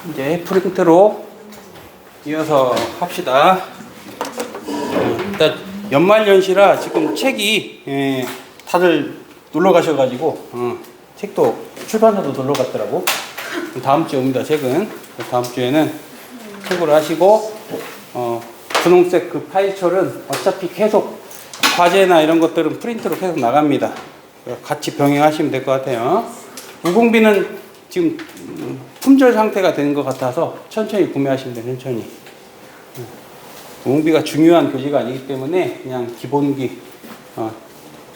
이제 프린트로 이어서 합시다. 일단 연말연시라 지금 책이 다들 놀러 가셔가지고 책도 출판사도 놀러 갔더라고. 다음 주에 옵니다. 책은 다음 주에는 책으로 하시고 분홍색 그 파일철은 어차피 계속 과제나 이런 것들은 프린트로 계속 나갑니다. 같이 병행하시면 될 것 같아요. 무공비는 지금 품절 상태가 된 것 같아서 천천히 구매하시면 돼요. 천천히. 무공비가 중요한 교재가 아니기 때문에 그냥 기본기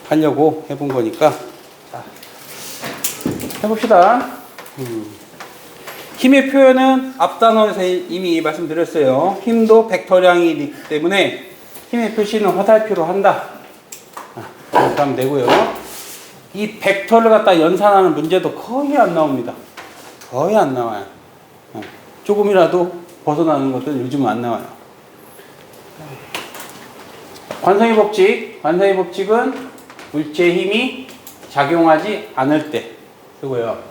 하려고 해본 거니까 자, 해봅시다. 힘의 표현은 앞단원에서 이미 말씀드렸어요. 힘도 벡터량이기 때문에 힘의 표시는 화살표로 한다. 그렇게 하면 되고요. 이 벡터를 갖다 연산하는 문제도 거의 안 나옵니다. 거의 안 나와요. 조금이라도 벗어나는 것들은 요즘은 안 나와요. 관성의 법칙. 관성의 법칙은 물체의 힘이 작용하지 않을 때 쓰고요.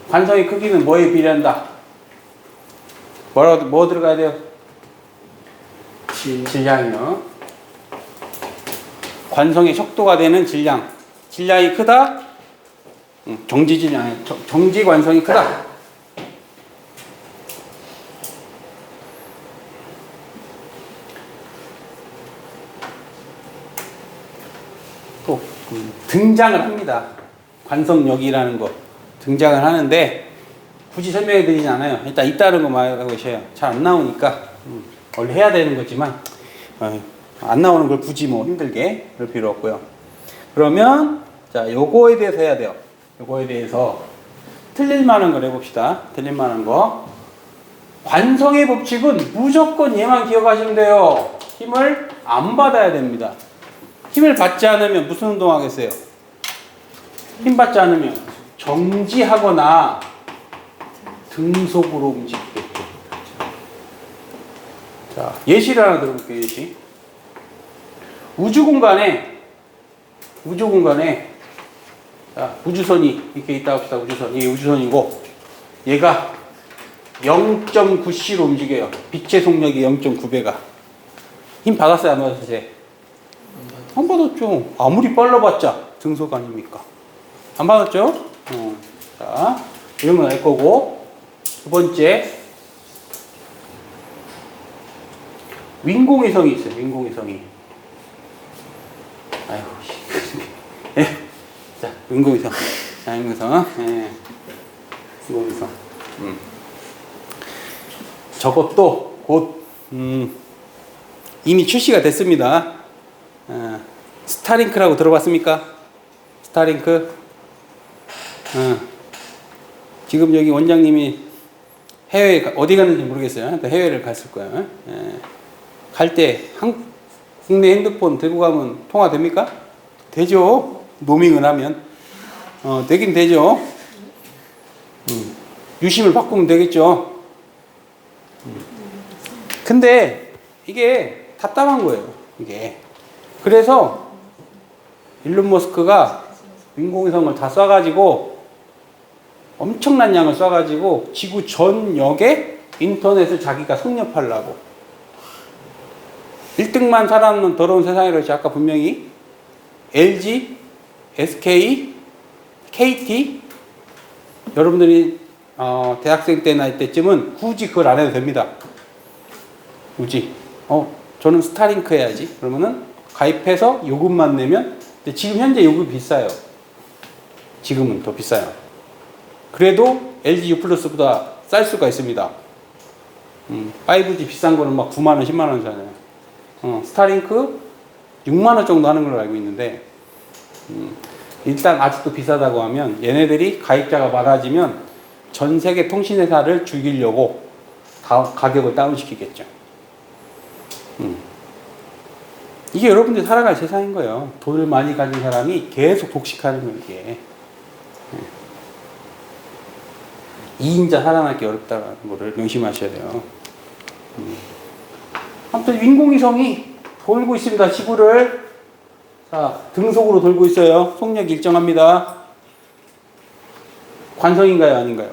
관성의 크기는 뭐에 비례한다? 뭐 들어가야 돼요? 질량이요. 관성의 속도가 되는 질량. 질량이 크다? 정지 질량이, 정지 관성이 크다. 또 등장을 합니다. 관성력이라는 거 등장을 하는데 굳이 설명해 드리진 않아요. 일단 있다는 것만 알고 계셔요. 잘 안 나오니까 원래 해야 되는 거지만 안 나오는 걸 굳이 뭐 힘들게 그럴 필요 없고요. 그러면 자 요거에 대해서 해야 돼요. 요거에 대해서 틀릴 만한 걸 해봅시다. 틀릴 만한 거. 관성의 법칙은 무조건 얘만 기억하시면 돼요. 힘을 안 받아야 됩니다. 힘을 받지 않으면 무슨 운동하겠어요? 힘 받지 않으면 정지하거나 등속으로 움직이겠죠. 자, 예시를 하나 들어볼게요. 예시. 우주 공간에 자, 우주선이 이렇게 있다 합시다. 우주선. 이게 우주선이고 얘가 0.9c로 움직여요. 빛의 속력이 0.9배가. 힘 받았어요? 안 받았어요? 안 받았죠. 아무리 빨라봤자 등속 아닙니까? 안 받았죠? 자, 이런 건 알 거고. 두 번째, 윙공위성이 있어요. 윙공위성이. 아이고, 예. 자, 윙공위성. 자, 윙공위성. 예. 윙공위성. 저것도 곧, 이미 출시가 됐습니다. 스타링크라고 들어봤습니까? 스타링크? 지금 여기 원장님이 해외에 어디 갔는지 모르겠어요. 해외를 갔을 거예요. 갈 때 국내 핸드폰 들고 가면 통화 됩니까? 되죠. 로밍을 하면 되긴 되죠. 유심을 바꾸면 되겠죠. 근데 이게 답답한 거예요. 이게 그래서 일론 머스크가 인공위성을 다 쏴가지고 엄청난 양을 쏴가지고 지구 전역에 인터넷을 자기가 성립하려고 1등만 살아남는 더러운 세상이라고 했지. 아까 분명히 LG, SK, KT 여러분들이 대학생 때나 이때쯤은 굳이 그걸 안 해도 됩니다. 굳이 저는 스타링크 해야지. 그러면은 가입해서 요금만 내면 지금 현재 요금이 비싸요. 지금은 더 비싸요. 그래도 LG U+보다 쌀 수가 있습니다. 5G 비싼 거는 막 9만원, 10만원이잖아요. 스타링크 6만원 정도 하는 걸로 알고 있는데 일단 아직도 비싸다고 하면 얘네들이 가입자가 많아지면 전 세계 통신회사를 죽이려고 가격을 다운시키겠죠. 이게 여러분들이 살아갈 세상인 거예요. 돈을 많이 가진 사람이 계속 독식하는 거예요. 이게 2인자 살아남기 어렵다는 거를 명심하셔야 돼요. 아무튼 인공위성이 돌고 있습니다. 지구를. 자, 등속으로 돌고 있어요. 속력이 일정합니다. 관성인가요? 아닌가요?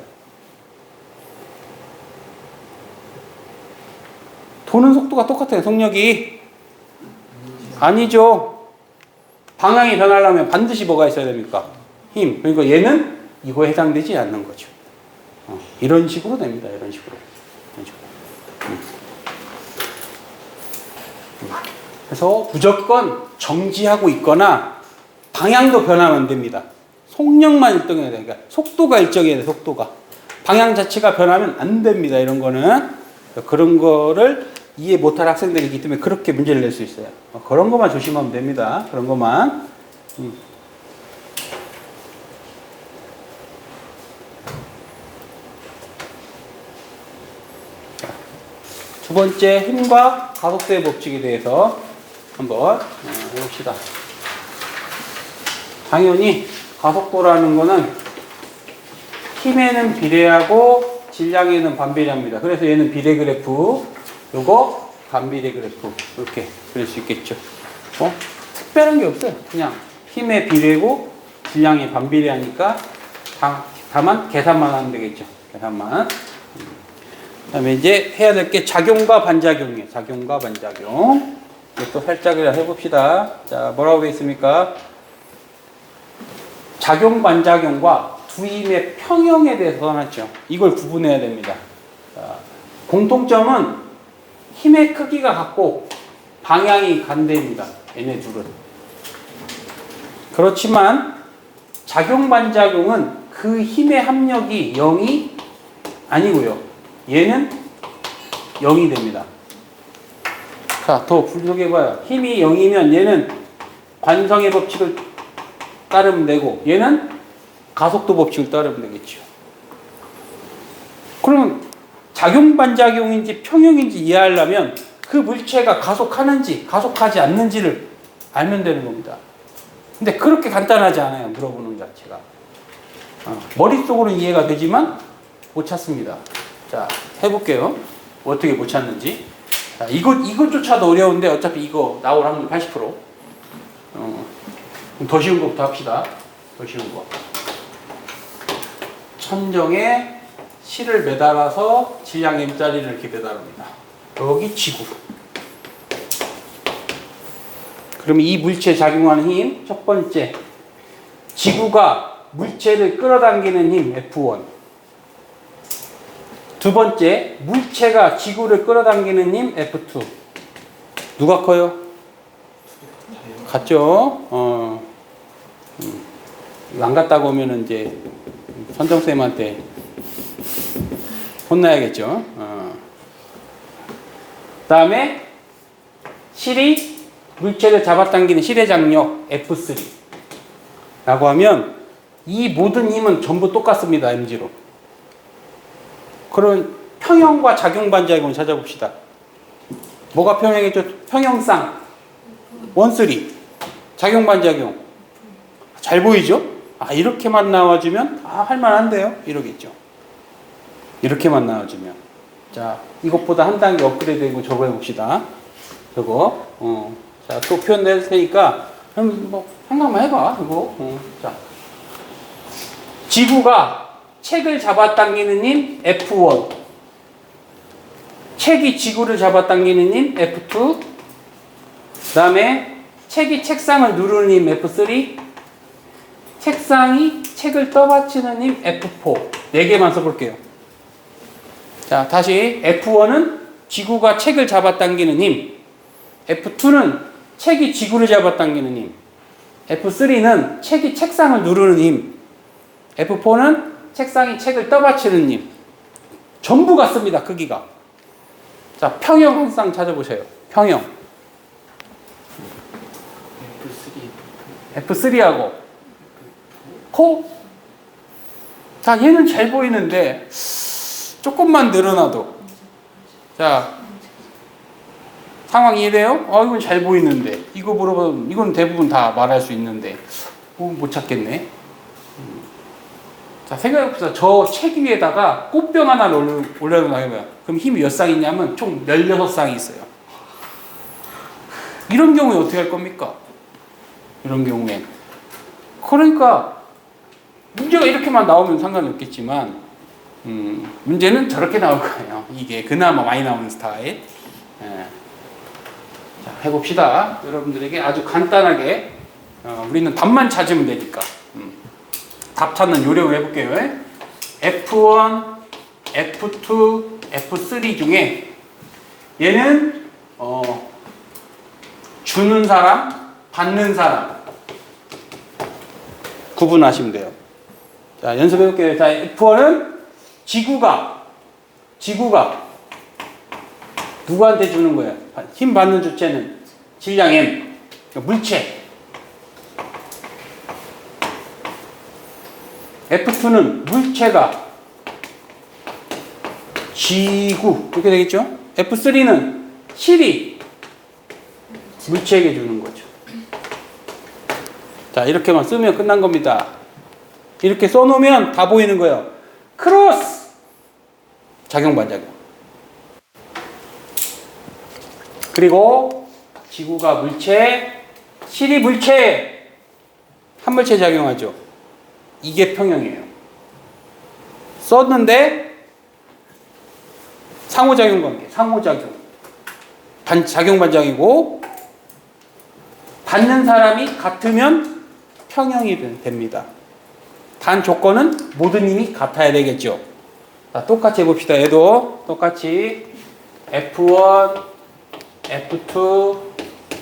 도는 속도가 똑같아요. 속력이. 아니죠. 방향이 변하려면 반드시 뭐가 있어야 됩니까? 힘. 그러니까 얘는 이거에 해당되지 않는 거죠. 이런 식으로 됩니다. 이런 식으로. 이런 식으로. 그래서 무조건 정지하고 있거나 방향도 변하면 안 됩니다. 속력만 일정해야 돼요. 그러니까 속도가 일정해야 돼. 속도가. 방향 자체가 변하면 안 됩니다. 이런 거는. 그런 거를 이해 못할 학생들이 있기 때문에 그렇게 문제를 낼 수 있어요. 그런 것만 조심하면 됩니다. 그런 것만. 두 번째, 힘과 가속도의 법칙에 대해서 한번 해봅시다. 당연히 가속도라는 거는 힘에는 비례하고 질량에는 반비례합니다. 그래서 얘는 비례 그래프, 요거 반비례 그래프, 이렇게 그릴 수 있겠죠. 특별한 게 없어요. 그냥 힘의 비례고 질량이 반비례하니까 다만 계산만 하면 되겠죠. 계산만. 그 다음에 이제 해야 될 게 작용과 반작용이에요. 작용과 반작용. 또 살짝 해봅시다. 자, 뭐라고 되어 있습니까? 작용, 반작용과 두 힘의 평형에 대해서 써놨죠. 이걸 구분해야 됩니다. 자, 공통점은 힘의 크기가 같고 방향이 반대입니다. 얘네 둘은. 그렇지만 작용, 반작용은 그 힘의 합력이 0이 아니고요. 얘는 0이 됩니다. 자, 더 분석해봐요. 힘이 0이면 얘는 관성의 법칙을 따르면 되고 얘는 가속도 법칙을 따르면 되겠죠. 그러면 작용, 반작용인지 평형인지 이해하려면 그 물체가 가속하는지 가속하지 않는지를 알면 되는 겁니다. 근데 그렇게 간단하지 않아요. 물어보는 자체가. 머릿속으로는 이해가 되지만 못 찾습니다. 자, 해볼게요. 어떻게 못 찾는지. 자, 이것조차도 어려운데 어차피 이거 나올 확률 80%. 더 쉬운 것부터 합시다. 더 쉬운 거. 천정에 실을 매달아서 질량 M자리를 이렇게 매달합니다. 여기 지구. 그럼 이 물체에 작용하는 힘, 첫 번째. 지구가 물체를 끌어당기는 힘, F1. 두 번째, 물체가 지구를 끌어당기는 힘, F2. 누가 커요? 같죠? 안 갔다고 오면은 이제 선정쌤한테 혼나야겠죠. 그 다음에 실이 물체를 잡아당기는 실의 장력 F3 라고 하면 이 모든 힘은 전부 똑같습니다. mg로. 그럼 평형과 작용 반작용을 찾아봅시다. 뭐가 평형이죠? 평형쌍 원쓰리 작용 반작용 잘 보이죠? 이렇게만 나와주면 할만한데요? 이러겠죠. 이렇게만 나와주면. 자, 이것보다 한 단계 업그레이드되고 저거 해봅시다. 저거. 자, 또 표현 낼 테니까 뭐 생각만 해봐. 이거. 자, 지구가 책을 잡아당기는 힘 F1. 책이 지구를 잡아당기는 힘 F2. 그 다음에 책이 책상을 누르는 힘 F3. 책상이 책을 떠받치는 힘 F4. 4개만 써볼게요. 자, 다시 F1은 지구가 책을 잡아당기는 힘. F2는 책이 지구를 잡아당기는 힘. F3는 책이 책상을 누르는 힘. F4는 책상이 책을 떠받치는 힘. 전부 같습니다. 크기가. 자, 평형 항상 찾아보세요. 평형. F3하고 코. 자, 얘는 잘 보이는데 조금만 늘어나도. 자, 상황 이해돼요? 이건 잘 보이는데. 이거 물어보면 이건 대부분 다 말할 수 있는데 못 찾겠네. 자, 생각해보세요. 저 책 위에다가 꽃병 하나를 올려놓으면 그럼 힘이 몇 쌍 있냐면 총 16쌍이 있어요. 이런 경우에 어떻게 할 겁니까? 이런 경우에. 그러니까 문제가 이렇게만 나오면 상관이 없겠지만 문제는 저렇게 나올 거예요. 이게 그나마 많이 나오는 스타일. 예. 자, 해봅시다. 여러분들에게 아주 간단하게 우리는 답만 찾으면 되니까 답 찾는 요령을 해볼게요. F1, F2, F3 중에 얘는 주는 사람, 받는 사람 구분하시면 돼요. 자, 연습해볼게요. 자, F1은 지구가 누구한테 주는 거예요? 힘 받는 주체는 질량 M, 물체. F2는 물체가 지구, 이렇게 되겠죠? F3는 실이 물체에게 주는 거죠. 자, 이렇게만 쓰면 끝난 겁니다. 이렇게 써놓으면 다 보이는 거예요. 크로스! 작용, 반작용. 그리고 지구가 물체, 실이 물체, 한 물체 작용하죠. 이게 평형이에요. 썼는데 상호작용 관계, 상호작용. 작용, 반작이고 받는 사람이 같으면 평형이 됩니다. 단 조건은 모든 힘이 같아야 되겠죠. 자, 똑같이 해봅시다. 얘도 똑같이 F1, F2,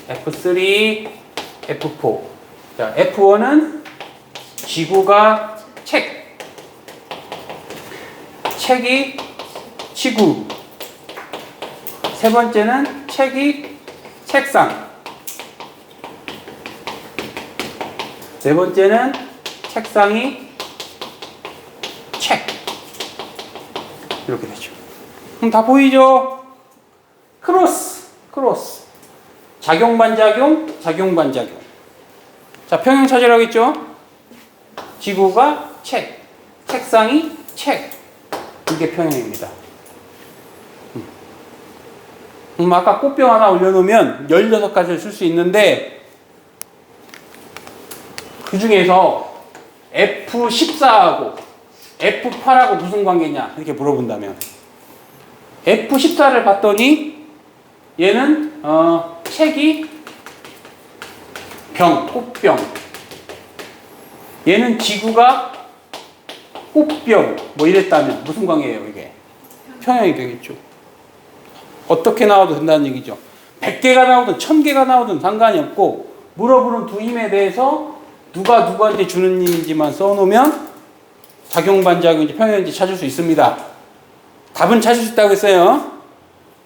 F3, F4. 자, F1은 지구가 책이 지구. 세 번째는 책이 책상. 네 번째는 책상이 책. 이렇게 되죠. 그럼 다 보이죠? 크로스. 작용, 반작용, 작용, 반작용. 자, 평형 찾으라고 했죠? 지구가 책, 책상이 책. 이게 평형입니다. 아까 꽃병 하나 올려놓으면 16가지를 쓸 수 있는데 그 중에서 F14하고 F8하고 무슨 관계냐 이렇게 물어본다면 F14를 봤더니 얘는 책이 꽃병. 얘는 지구가 꽃병 뭐 이랬다면 무슨 관계예요 이게? 평형이 되겠죠. 어떻게 나와도 된다는 얘기죠. 100개가 나오든 1000개가 나오든 상관이 없고 물어보는 두 힘에 대해서 누가 누구한테 주는 힘인지만 써놓으면 작용, 반작용인지 평형인지 찾을 수 있습니다. 답은 찾을 수 있다고 했어요.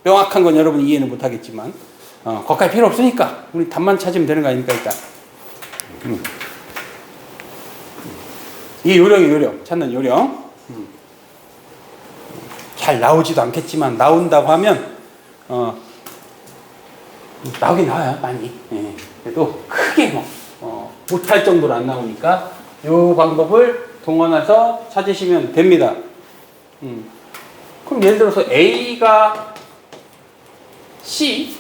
명확한 건 여러분 이해는 못하겠지만 거기까지 필요 없으니까 우리 답만 찾으면 되는 거 아닙니까 일단. 이 요령 찾는 요령. 잘 나오지도 않겠지만 나온다고 하면 나오긴 나와요 많이. 예. 그래도 크게 못할 정도로 안 나오니까 이 방법을 동원해서 찾으시면 됩니다. 그럼 예를 들어서 A가 C,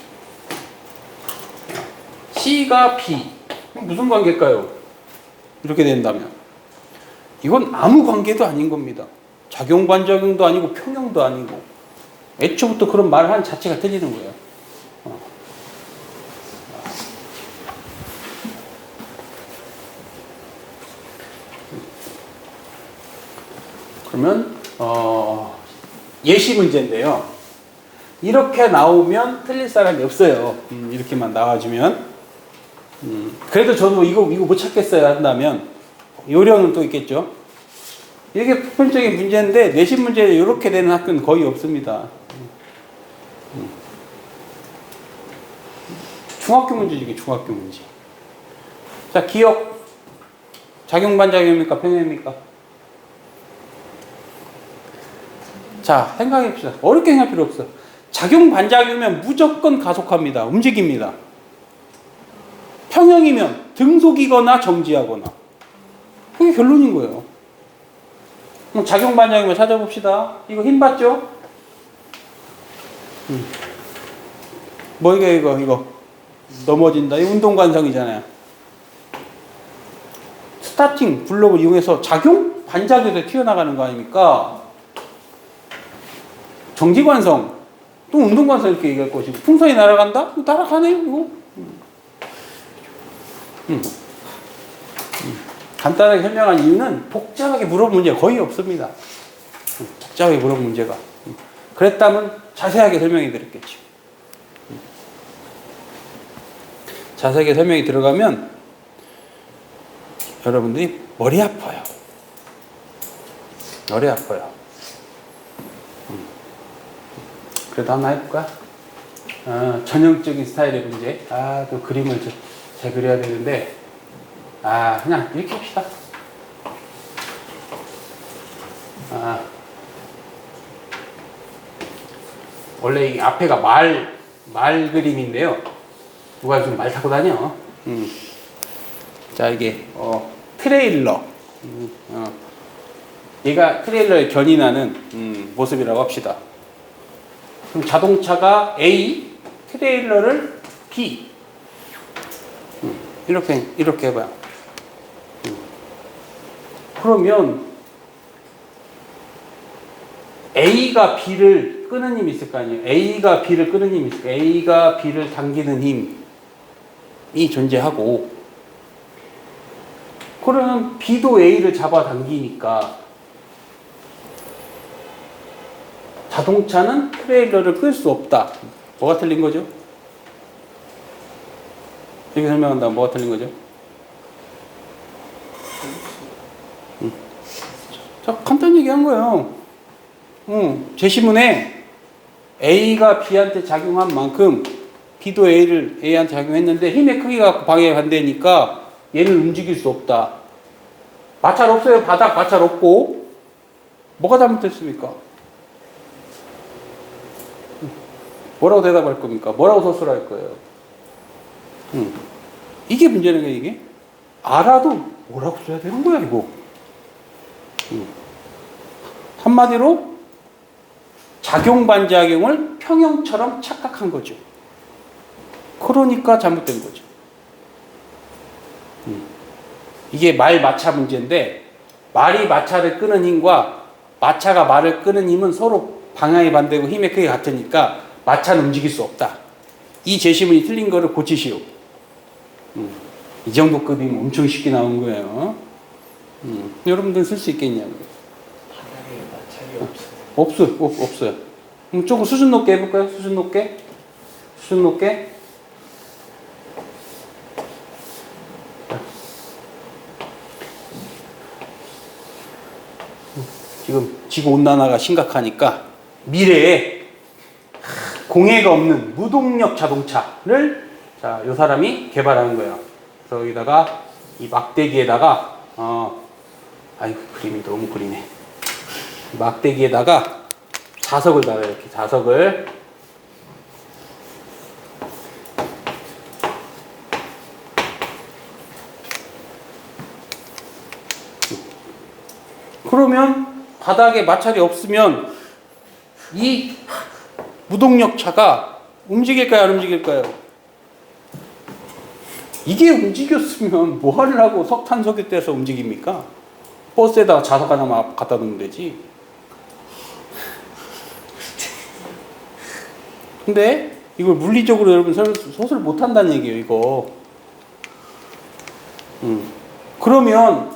C가 B. 무슨 관계일까요? 이렇게 된다면 이건 아무 관계도 아닌 겁니다. 작용, 반작용도 아니고 평형도 아니고 애초부터 그런 말을 하는 자체가 틀리는 거예요. 그러면 예시 문제인데요. 이렇게 나오면 틀릴 사람이 없어요. 이렇게만 나와주면. 그래도 저도 이거 못 찾겠어요 한다면 요령은 또 있겠죠. 이게 보편적인 문제인데 내신 문제 이렇게 되는 학교는 거의 없습니다. 중학교 문제지 이게 중학교 문제. 자, 기억. 작용, 반작용입니까? 평형입니까? 자, 생각해봅시다. 어렵게 생각할 필요 없어. 작용, 반작용이면 무조건 가속합니다. 움직입니다. 평형이면 등속이거나 정지하거나. 그게 결론인 거예요. 그럼 작용, 반작용을 찾아봅시다. 이거 힘 받죠? 뭐 이거 넘어진다. 이 운동관성이잖아요. 스타팅 블록을 이용해서 작용? 반작용에서 튀어나가는 거 아닙니까? 정지관성, 또 운동관성 이렇게 얘기할 것이고, 풍선이 날아간다? 날아가네, 이거. 간단하게 설명한 이유는 복잡하게 물어본 문제가 거의 없습니다. 복잡하게 물어본 문제가. 그랬다면 자세하게 설명해 드렸겠죠. 자세하게 설명이 들어가면 여러분들이 머리 아파요. 머리 아파요. 그래도 한번 해볼까? 전형적인 스타일의 문제. 또 그림을 잘 그려야 되는데, 그냥 이렇게 합시다. 원래 이 앞에가 말 그림인데요. 누가 요즘 말 타고 다녀? 자, 이게, 트레일러. 얘가 트레일러에 견인하는, 모습이라고 합시다. 그럼 자동차가 A, 트레일러를 B. 이렇게 해봐요. 그러면 A가 B를 끄는 힘이 있을 거 아니에요. A가 B를 끄는 힘이 있을 거예요. A가 B를 당기는 힘이 존재하고, 그러면 B도 A를 잡아당기니까 자동차는 트레일러를 끌 수 없다. 뭐가 틀린 거죠? 이렇게 설명한다면 뭐가 틀린 거죠? 자, 간단히 얘기한 거예요. 제시문에 A가 B한테 작용한 만큼 B도 A한테 작용했는데 힘의 크기가 방해에 반대니까 얘는 움직일 수 없다. 마찰 없어요. 바닥 마찰 없고. 뭐가 잘못됐습니까? 뭐라고 대답할 겁니까? 뭐라고 서술할 거예요? 이게 문제는 거예요, 이게. 알아도 뭐라고 써야 되는 거야, 이거. 한마디로 작용 반작용을 평형처럼 착각한 거죠. 그러니까 잘못된 거죠. 이게 말 마차 문제인데, 말이 마차를 끄는 힘과 마차가 말을 끄는 힘은 서로 방향이 반대고 힘의 크기가 같으니까 마차는 움직일 수 없다. 이 제시문이 틀린 거를 고치시오. 이 정도 급이면 엄청 쉽게 나온 거예요. 여러분들 쓸 수 있겠냐고요. 바닥에 마찰이 없어요. 없어요. 그럼 조금 수준 높게 해볼까요? 수준 높게. 지금 지구온난화가 심각하니까 미래에 공해가 없는 무동력 자동차를 요 사람이 개발하는 거예요. 그래서 여기다가 이 막대기에다가 아이고 그림이 너무 그리네. 막대기에다가 자석을 달아요. 이렇게 자석을. 그러면 바닥에 마찰이 없으면 이 무동력 차가 움직일까요? 안 움직일까요? 이게 움직였으면 뭐 하려고 석탄석유 떼서 움직입니까? 버스에다가 자석 하나만 갖다 놓으면 되지. 근데 이걸 물리적으로 여러분 소설 못한다는 얘기예요, 이거. 그러면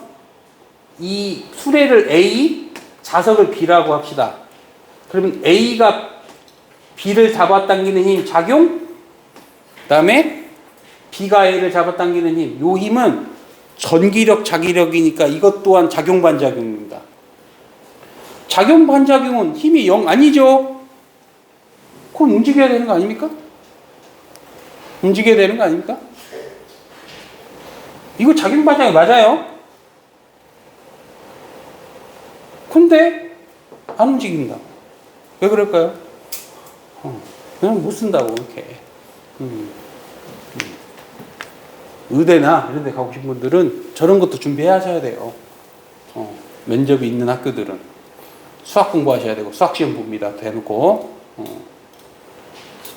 이 수레를 A, 자석을 B라고 합시다. 그러면 A가 B를 잡아당기는 힘 작용, 그 다음에 B가 A를 잡아당기는 힘, 요 힘은 전기력, 자기력이니까 이것 또한 작용 반작용입니다. 작용 반작용은 힘이 0 아니죠? 그럼 움직여야 되는 거 아닙니까? 움직여야 되는 거 아닙니까? 이거 작용 반작용 맞아요. 근데 안 움직인다. 왜 그럴까요? 그냥 못 쓴다고 이렇게. 의대나 이런 데 가고 싶은 분들은 저런 것도 준비하셔야 돼요. 면접이 있는 학교들은 수학 공부하셔야 되고 수학 시험 봅니다. 대놓고.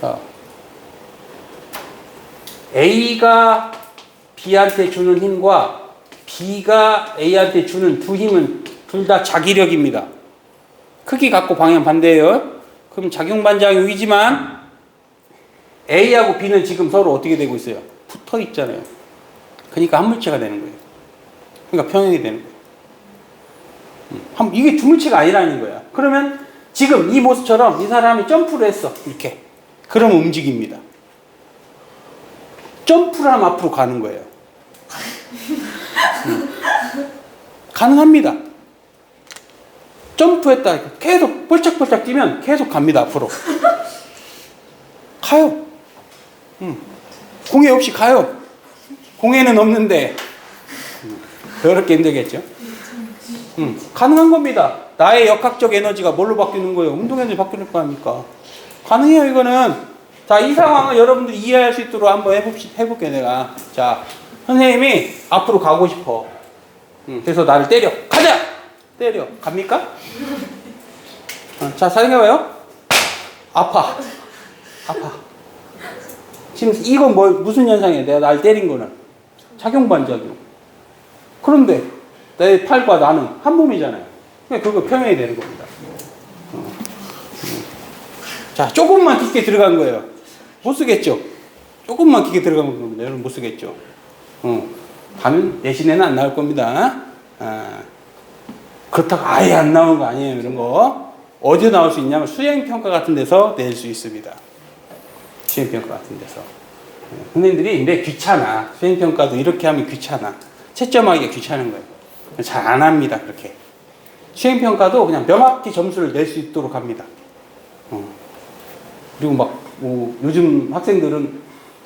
자, A가 B한테 주는 힘과 B가 A한테 주는 두 힘은 둘 다 자기력입니다. 크기 갖고 방향 반대예요. 그럼 작용반작용이지만 A하고 B는 지금 서로 어떻게 되고 있어요? 붙어 있잖아요. 그러니까 한 물체가 되는 거예요. 그러니까 평행이 되는 거예요. 이게 두 물체가 아니라는 거야. 그러면 지금 이 모습처럼 이 사람이 점프를 했어. 이렇게. 그러면 움직입니다. 점프를 하면 앞으로 가는 거예요. 가능합니다. 점프했다. 계속 뻘짝뻘짝 뛰면 계속 갑니다. 앞으로. 가요. 공해 없이 가요. 공해는 없는데 더럽게 힘들겠죠. 가능한 겁니다. 나의 역학적 에너지가 뭘로 바뀌는 거예요? 운동 에너지 바뀌는 거 아닙니까? 가능해요. 이거는. 자, 이 상황을 여러분들이 이해할 수 있도록 한번 해볼게 내가. 자, 선생님이 앞으로 가고 싶어. 그래서 나를 때려. 가자! 때려. 갑니까? 자, 생각해봐요. 아파. 지금 이건 무슨 현상이에요? 내가 날 때린 거는 작용반작용. 그런데 내 팔과 나는 한 몸이잖아요. 그러니까 그거 평행이 되는 겁니다. 자, 조금만 깊게 들어간 거예요. 못 쓰겠죠? 조금만 깊게 들어가면 겁니다. 여러분 못 쓰겠죠? 가면 내신에는 안 나올 겁니다. 그렇다고 아예 안 나오는 거 아니에요. 이런 거. 어디에 나올 수 있냐면 수행평가 같은 데서 낼 수 있습니다. 수행평가 같은 데서. 선생님들이 근데 귀찮아. 수행평가도 이렇게 하면 귀찮아. 채점하기가 귀찮은 거예요. 잘 안 합니다. 그렇게. 수행평가도 그냥 명확히 점수를 낼 수 있도록 합니다. 그리고 막 요즘 학생들은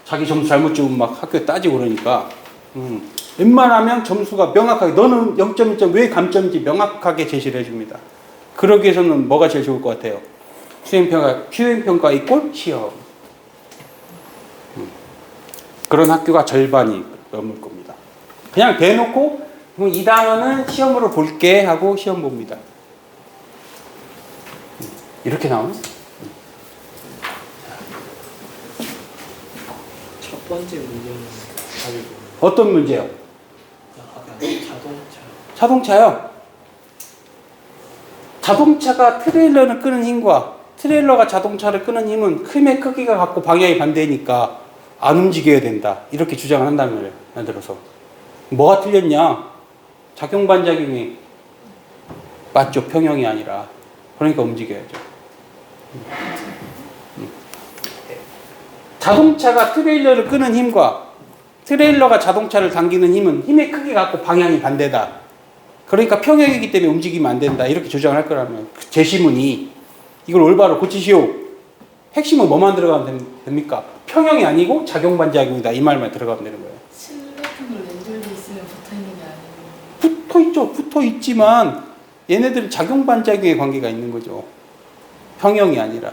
자기 점수 잘못 주면 막 학교에 따지고 그러니까 웬만하면 점수가 명확하게 너는 0.1점 왜 감점인지 명확하게 제시를 해줍니다. 그러기 위해서는 뭐가 제일 좋을 것 같아요? 수행평가 이꼴 시험. 그런 학교가 절반이 넘을 겁니다. 그냥 대놓고 이 단어는 시험으로 볼게 하고 시험 봅니다. 이렇게 나오네. 첫 번째 문제는 답이 어떤 문제요? 자동차요. 자동차가 트레일러를 끄는 힘과 트레일러가 자동차를 끄는 힘은 힘의 크기가 갖고 방향이 반대니까 안 움직여야 된다. 이렇게 주장을 한다는 거예요. 예를 들어서. 뭐가 틀렸냐? 작용반작용이 맞죠. 평형이 아니라. 그러니까 움직여야죠. 자동차가 트레일러를 끄는 힘과 트레일러가 자동차를 당기는 힘은 힘의 크기 갖고 방향이 반대다. 그러니까 평형이기 때문에 움직이면 안 된다. 이렇게 주장을 할 거라면 제시문이 이걸 올바로 고치시오. 핵심은 뭐만 들어가면 됩니까? 평형이 아니고 작용반작용이다. 이 말만 들어가면 되는 거예요. 실 같은 걸 연결돼 있으면 붙어 있는 게 아니고. 붙어 있죠. 붙어 있지만 얘네들은 작용반작용의 관계가 있는 거죠. 평형이 아니라.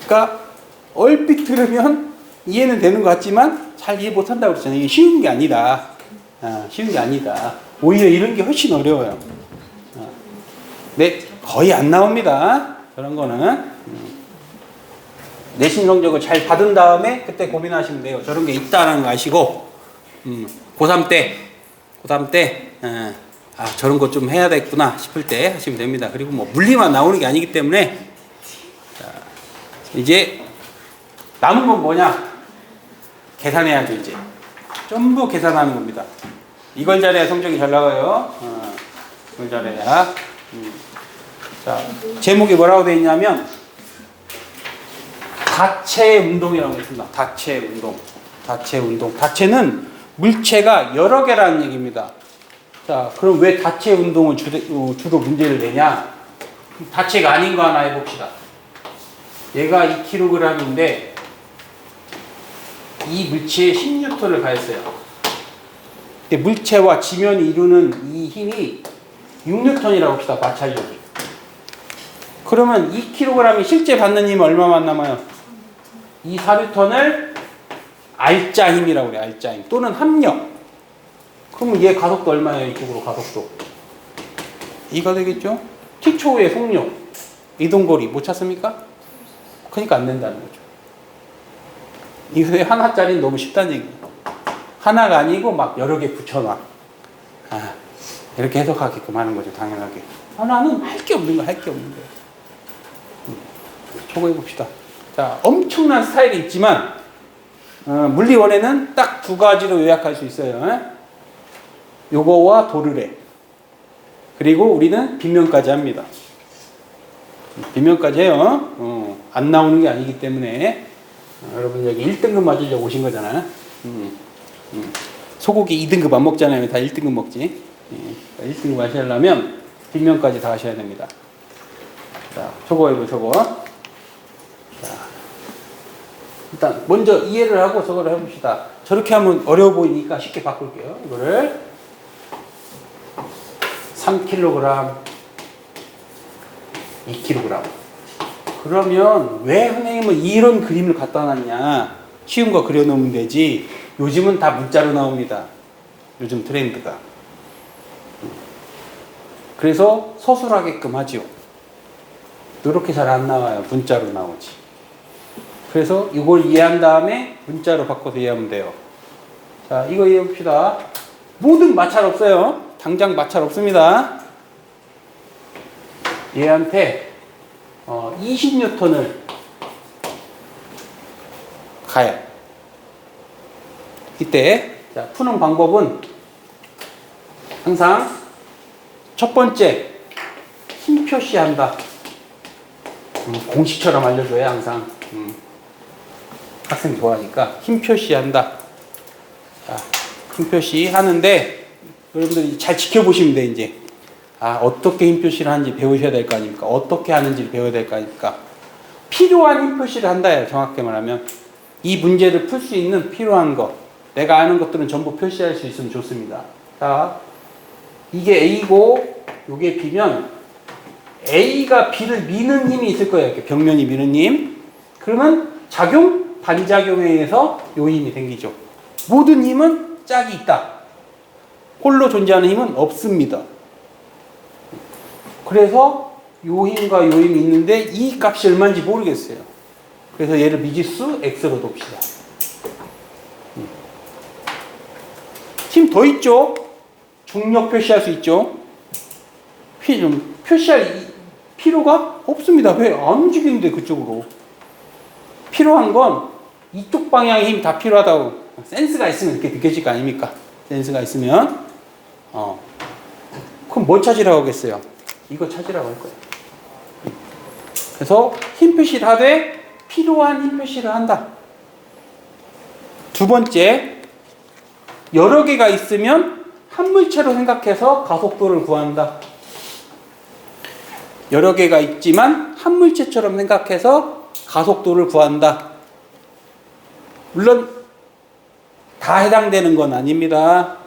그러니까 얼핏 들으면 이해는 되는 것 같지만 잘 이해 못한다고 그랬잖아요. 이게 쉬운 게 아니다. 쉬운 게 아니다. 오히려 이런 게 훨씬 어려워요. 네, 거의 안 나옵니다. 그런 거는. 내신 성적을 잘 받은 다음에 그때 고민하시면 돼요. 저런 게 있다는 거 아시고 고3 때 저런 거 좀 해야 되겠구나 싶을 때 하시면 됩니다. 그리고 뭐 물리만 나오는 게 아니기 때문에 자, 이제 남은 건 뭐냐? 계산해야죠. 이제 전부 계산하는 겁니다. 이걸 잘해야 성적이 잘 나와요. 이걸 잘해야. 자, 제목이 뭐라고 되어 있냐면 다체 운동이라고 있습니다. 다체 운동. 다체 운동. 다체는 물체가 여러 개라는 얘기입니다. 자, 그럼 왜 다체 운동을 주로 문제를 내냐? 다체가 아닌 거 하나 해봅시다. 얘가 2kg인데 이 물체에 10N을 가했어요. 물체와 지면이 이루는 이 힘이 6N이라고 합시다. 마찰력이. 그러면 2kg이 실제 받는 힘은 얼마만 남아요? 이 4N을 알짜 힘이라고 그래요. 알짜 힘. 또는 합력. 그러면 얘 가속도 얼마예요? 이쪽으로 가속도. 2가 되겠죠? t초의 속력. 이동거리 못 찾습니까? 그러니까 안 된다는 거죠. 이거에 하나짜리는 너무 쉽다는 얘기예요. 하나가 아니고 막 여러 개 붙여놔. 이렇게 해석하게끔 하는 거죠, 당연하게. 하나는 할 게 없는 거야, 할 게 없는 거야. 저거 해봅시다. 자, 엄청난 스타일이 있지만, 물리원에는 딱 두 가지로 요약할 수 있어요. 요거와 도르래. 그리고 우리는 빗면까지 합니다. 빗면까지 해요. 안 나오는 게 아니기 때문에. 여러분 여기 1등급 맞으려고 오신 거잖아요. 소고기 2등급 안 먹잖아요. 다 1등급 먹지. 1등급 하시려면 빗면까지 다 하셔야 됩니다. 자, 저거 해보 저거. 자, 일단 먼저 이해를 하고 저거를 해봅시다. 저렇게 하면 어려워 보이니까 쉽게 바꿀게요. 이거를 3kg, 2kg. 그러면 왜 선생님은 이런 그림을 갖다 놨냐? 쉬운 거 그려놓으면 되지. 요즘은 다 문자로 나옵니다. 요즘 트렌드가. 그래서 서술하게끔 하죠. 이렇게 잘 안 나와요. 문자로 나오지. 그래서 이걸 이해한 다음에 문자로 바꿔서 이해하면 돼요. 자, 이거 이해해 봅시다. 모든 마찰 없어요. 당장 마찰 없습니다. 얘한테 20N을 가요. 이때 자, 푸는 방법은 항상 첫 번째 힘 표시한다. 공식처럼 알려줘야 항상 학생 좋아하니까 힘 표시한다. 자, 힘 표시하는데 여러분들이 잘 지켜보시면 돼. 이제 어떻게 힘 표시를 하는지 배우셔야 될 거 아닙니까? 어떻게 하는지를 배워야 될 거 아닙니까? 필요한 힘 표시를 한다예요. 정확히 말하면 이 문제를 풀 수 있는 필요한 것, 내가 아는 것들은 전부 표시할 수 있으면 좋습니다. 자, 이게 A고 이게 B면 A가 B를 미는 힘이 있을 거예요. 이렇게 벽면이 미는 힘. 그러면 작용, 반작용에 의해서 요 힘이 생기죠. 모든 힘은 짝이 있다. 홀로 존재하는 힘은 없습니다. 그래서 요 힘과 요 힘이 있는데 이 값이 얼마인지 모르겠어요. 그래서 얘를 미지수 X로 둡시다. 힘 더 있죠? 중력 표시할 수 있죠? 표시할 필요가 없습니다. 왜? 안 움직이는데 그쪽으로. 필요한 건 이쪽 방향의 힘이 다 필요하다고. 센스가 있으면 이렇게 느껴질 거 아닙니까? 센스가 있으면. 그럼 뭐 찾으라고 하겠어요? 이거 찾으라고 할 거예요. 그래서 힘 표시를 하되 필요한 힘 표시를 한다. 두 번째, 여러 개가 있으면 한 물체로 생각해서 가속도를 구한다. 여러 개가 있지만 한 물체처럼 생각해서 가속도를 구한다. 물론 다 해당되는 건 아닙니다.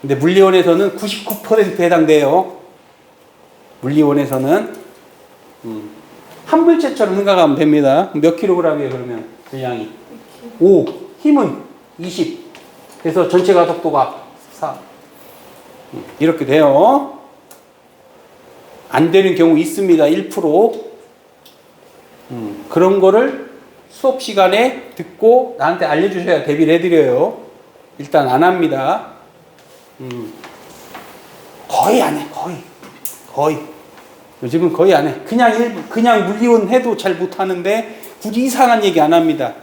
근데 물리원에서는 99% 해당돼요. 물리원에서는 한 물체처럼 생각하면 됩니다. 몇 킬로그램이에요 그러면 분량이? 5. 힘은 20. 그래서 전체 가속도가 4. 이렇게 돼요. 안 되는 경우 있습니다. 1%. 그런 거를 수업 시간에 듣고 나한테 알려주셔야 대비를 해드려요. 일단 안 합니다. 거의 안 해. 거의. 요즘은 거의 안 해. 그냥 물리원 해도 잘 못하는데 굳이 이상한 얘기 안 합니다.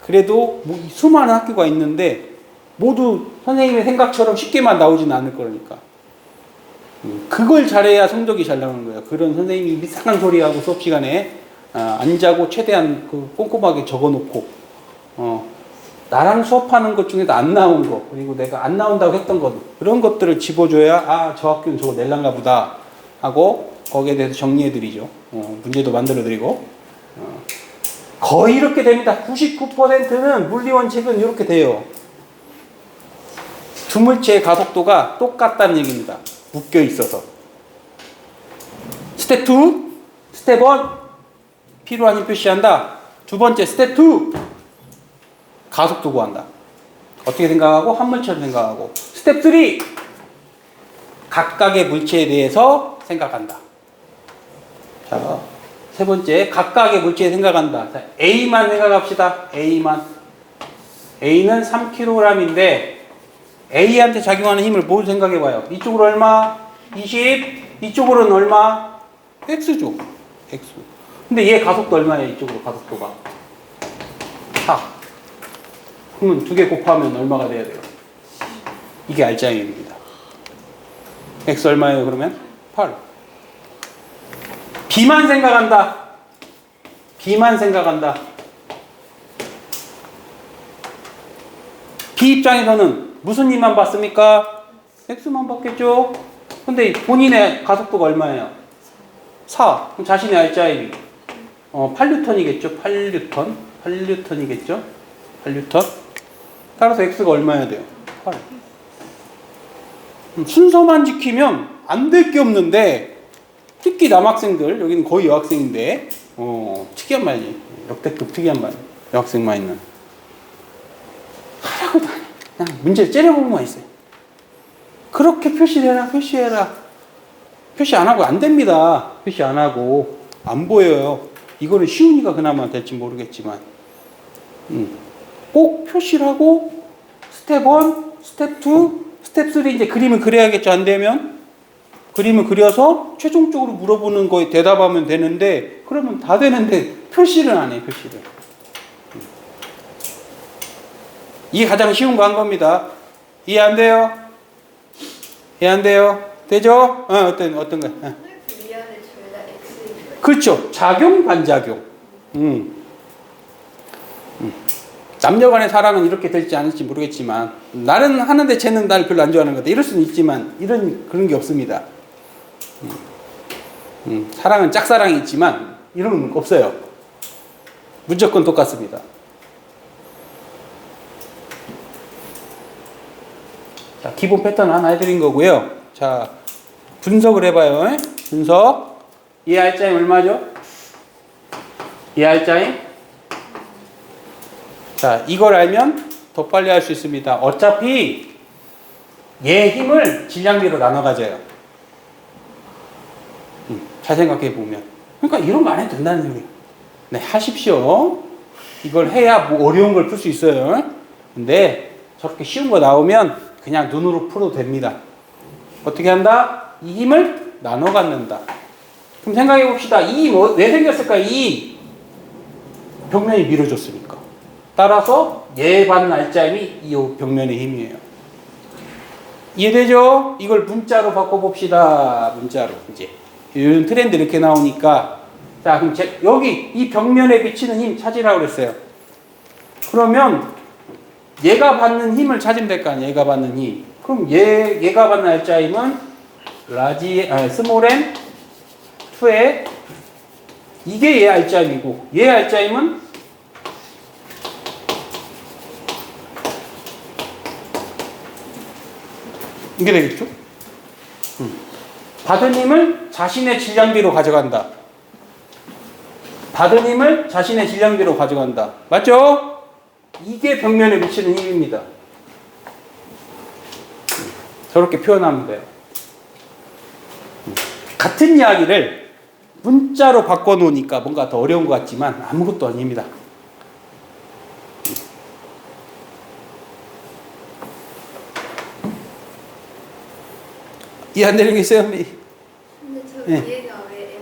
그래도 뭐 수많은 학교가 있는데 모두 선생님의 생각처럼 쉽게만 나오진 않을 거니까. 그걸 잘해야 성적이 잘 나오는 거예요. 그런 선생님이 이상한 소리하고 수업 시간에 안 자고 최대한 꼼꼼하게 적어놓고 나랑 수업하는 것 중에도 안 나온 거, 그리고 내가 안 나온다고 했던 것, 그런 것들을 집어줘야 저 학교는 저거 낼란가 보다 하고 거기에 대해서 정리해드리죠. 문제도 만들어드리고. 거의 이렇게 됩니다. 99%는 물리원 책은 이렇게 돼요. 두 물체의 가속도가 똑같다는 얘기입니다. 묶여 있어서. 스텝 2, 스텝 1, 필요한 힘 표시한다. 두 번째, 스텝 2, 가속도 구한다. 어떻게 생각하고? 한 물체로 생각하고. 스텝 3, 각각의 물체에 대해서 생각한다. 자, 세 번째, 각각의 물체에 생각한다. 자, A만 생각합시다. A만. A는 3kg인데 A한테 작용하는 힘을 뭘 생각해봐요. 이쪽으로 얼마? 20. 이쪽으로는 얼마? X죠. X. 근데 얘 가속도 얼마예요? 이쪽으로 가속도가 4. 그러면 두 개 곱하면 얼마가 돼야 돼요? 이게 R자입니다. X 얼마예요 그러면? 8. B만 생각한다. B만 생각한다. B 입장에서는 무슨 힘만 봤습니까? X만 봤겠죠? 근데 본인의 가속도가 얼마예요? 4. 그럼 자신의 R자임이 8N이겠죠? 8N. 8N이겠죠? 8N. 따라서 X가 얼마여야 돼요? 8. 순서만 지키면 안 될 게 없는데 특히 남학생들, 여기는 거의 여학생인데 특이한 말이지. 역대급 특이한 말. 여학생만 있는. 하라고 그냥 문제 째려보고만 있어요. 그렇게 표시해라, 표시해라. 표시 안 하고 안 됩니다. 표시 안 하고 안 보여요. 이거는 쉬우니까 그나마 될지 모르겠지만 꼭 표시를 하고 스텝 1, 스텝 2, 스텝 3 이제 그림을 그려야겠죠. 안 되면 그림을 그려서 최종적으로 물어보는 거에 대답하면 되는데 그러면 다 되는데 표시를 안 해요. 표시를. 이게 가장 쉬운 거 한 겁니다. 이해 안 돼요? 이해 안 돼요? 되죠? 어떤 거? 미안해 둘다 X인 그렇죠. 작용, 반작용. 남녀 간의 사랑은 이렇게 될지 않을지 모르겠지만 나는 하는데 쟤는 날 별로 안 좋아하는 거다. 이럴 수는 있지만 그런 게 없습니다. 사랑은 짝사랑이 있지만 이런 건 없어요. 무조건 똑같습니다. 자, 기본 패턴 하나 해드린 거고요. 자, 분석을 해봐요. 분석. 이 R자임 얼마죠? 이 R자임? 자, 이걸 알면 더 빨리 할 수 있습니다. 어차피 얘 힘을 질량비로 나눠 가져요. 잘 생각해 보면. 그러니까 이런 거 안 해도 된다는 소리예요. 네, 하십시오. 이걸 해야 뭐 어려운 걸 풀 수 있어요. 근데 저렇게 쉬운 거 나오면 그냥 눈으로 풀어도 됩니다. 어떻게 한다? 이 힘을 나눠 갖는다. 그럼 생각해 봅시다. 이 힘 왜 생겼을까? 이 벽면이 밀어줬으니까. 따라서 얘 받는 R자임이 이 벽면의 힘이에요. 이해되죠? 이걸 문자로 바꿔봅시다. 문자로 이제 이런 트렌드 이렇게 나오니까 자 그럼 여기 이 벽면에 비치는 힘 찾으라고 그랬어요. 그러면 얘가 받는 힘을 찾으면 될 거 아니에요. 얘가 받는 힘. 그럼 얘가 받는 R자임은 스몰 m 2에 이게 얘 R자임이고 얘 R자임은 이게 되겠죠? 받은 힘을 자신의 질량비로 가져간다. 받은 힘을 자신의 질량비로 가져간다. 맞죠? 이게 벽면에 미치는 힘입니다. 저렇게 표현하면 돼요. 같은 이야기를 문자로 바꿔놓으니까 뭔가 더 어려운 것 같지만 아무것도 아닙니다. 이해 안 되는 게 있어요? 근데 저 네. 얘가 왜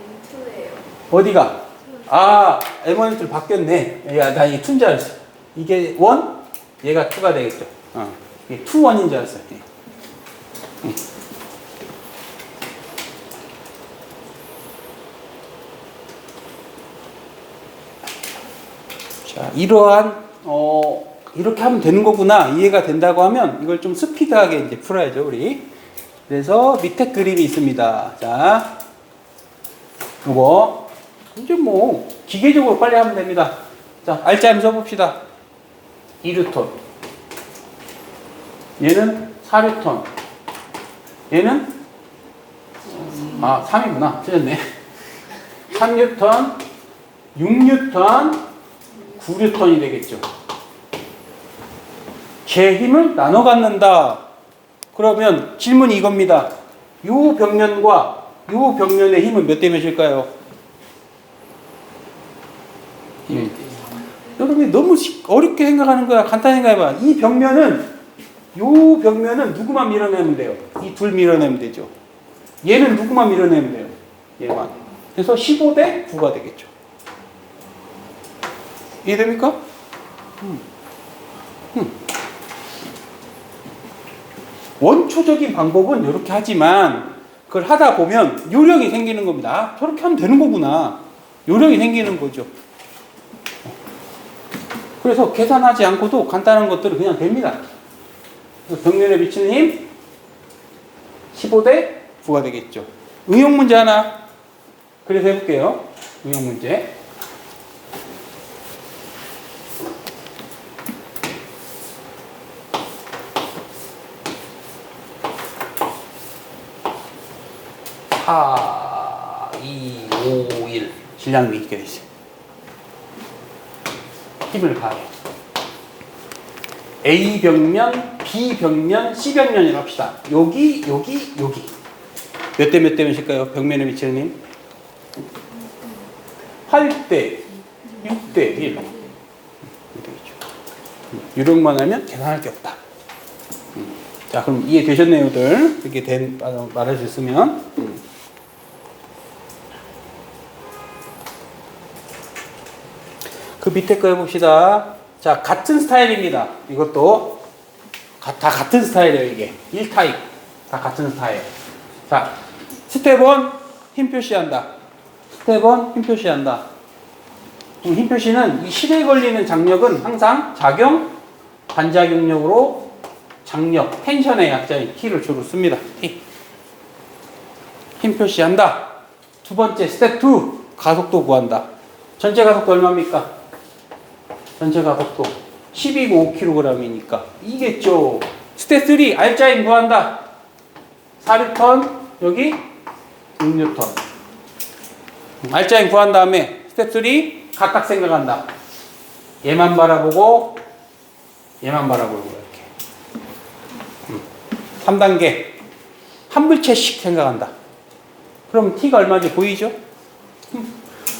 M2예요? 어디가? M1줄 바뀌었네. 야, 나 이게 2인 줄 알았어. 이게 1, 얘가 2가 되겠죠. 이게 2, 1인 줄 알았어요. 자, 이러한, 이렇게 하면 되는 거구나. 이해가 된다고 하면 이걸 좀 스피드하게 이제 풀어야죠, 우리. 그래서 밑에 그림이 있습니다. 자, 요거. 이제 뭐, 기계적으로 빨리 하면 됩니다. 자, R자임 써봅시다. 2뉴턴. 얘는 4뉴턴. 얘는 3이구나. 틀렸네. 3뉴턴, 6뉴턴, 9뉴턴이 되겠죠. 제 힘을 나눠 갖는다. 그러면 질문이 이겁니다. 요 벽면과 요 벽면의 힘은 몇 대 몇일까요? 여러분 근데 너무 어렵게 생각하는 거야. 간단히 생각해봐. 이 벽면은 요 벽면은 누구만 밀어내면 돼요? 이 둘 밀어내면 되죠. 얘는 누구만 밀어내면 돼요? 얘만. 그래서 15대 9가 되겠죠. 이해됩니까? 원초적인 방법은 이렇게 하지만 그걸 하다 보면 요령이 생기는 겁니다. 아, 저렇게 하면 되는 거구나. 요령이 생기는 거죠. 그래서 계산하지 않고도 간단한 것들은 그냥 됩니다. 벽면에 미치는 힘 15대 9가 되겠죠. 응용 문제 하나 그래서 해볼게요. 응용 문제. 사, 2, 5, 1 질량비 이렇게 되지. 힘을 가해. A 벽면, B 벽면, C 벽면이라고 합시다. 여기. 몇 대 몇 대 몇일까요? 벽면에 미치는 힘? 8대 6대 1. 유령만 하면 계산할 게 없다. 자, 그럼 이해되셨네요들? 이렇게 말해줬으면. 그 밑에 거 해봅시다. 자, 같은 스타일입니다. 이것도 다 같은 스타일이에요. 이게 1타입 다 같은 스타일. 자, 스텝 1 힘 표시한다. 스텝 1 힘 표시한다. 힘 표시는 이 실에 걸리는 장력은 항상 작용, 반작용력으로 장력, 텐션의 약자인 T를 주로 씁니다. T. 힘 표시한다. 두 번째 스텝 2 가속도 구한다. 전체 가속도 얼마입니까? 전체 가속도 12고 5kg이니까 이겠죠. 스텝 3 알짜임 구한다. 4N 여기 6N. 알짜임 구한 다음에 스텝 3 각각 생각한다. 얘만 바라보고 얘만 바라보고 이렇게. 3단계 한 물체씩 생각한다. 그럼 T가 얼마인지 보이죠?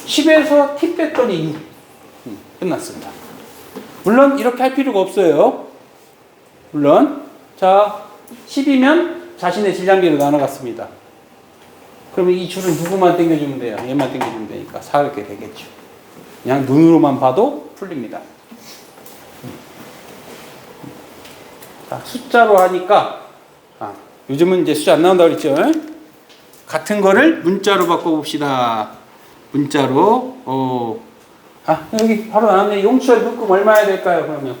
10에서 T 뺐더니 6. 끝났습니다. 물론 이렇게 할 필요가 없어요. 물론 자 10이면 자신의 질량비로 나눠갔습니다. 그러면 이 줄은 누구만 당겨주면 돼요? 얘만 당겨주면 되니까 4 이렇게 되겠죠. 그냥 눈으로만 봐도 풀립니다. 자, 숫자로 하니까 요즘은 이제 숫자 안 나온다고 그랬죠? 같은 거를 문자로 바꿔봅시다. 문자로 여기 바로 나왔네. 용철 눈금 얼마야 될까요? 그러면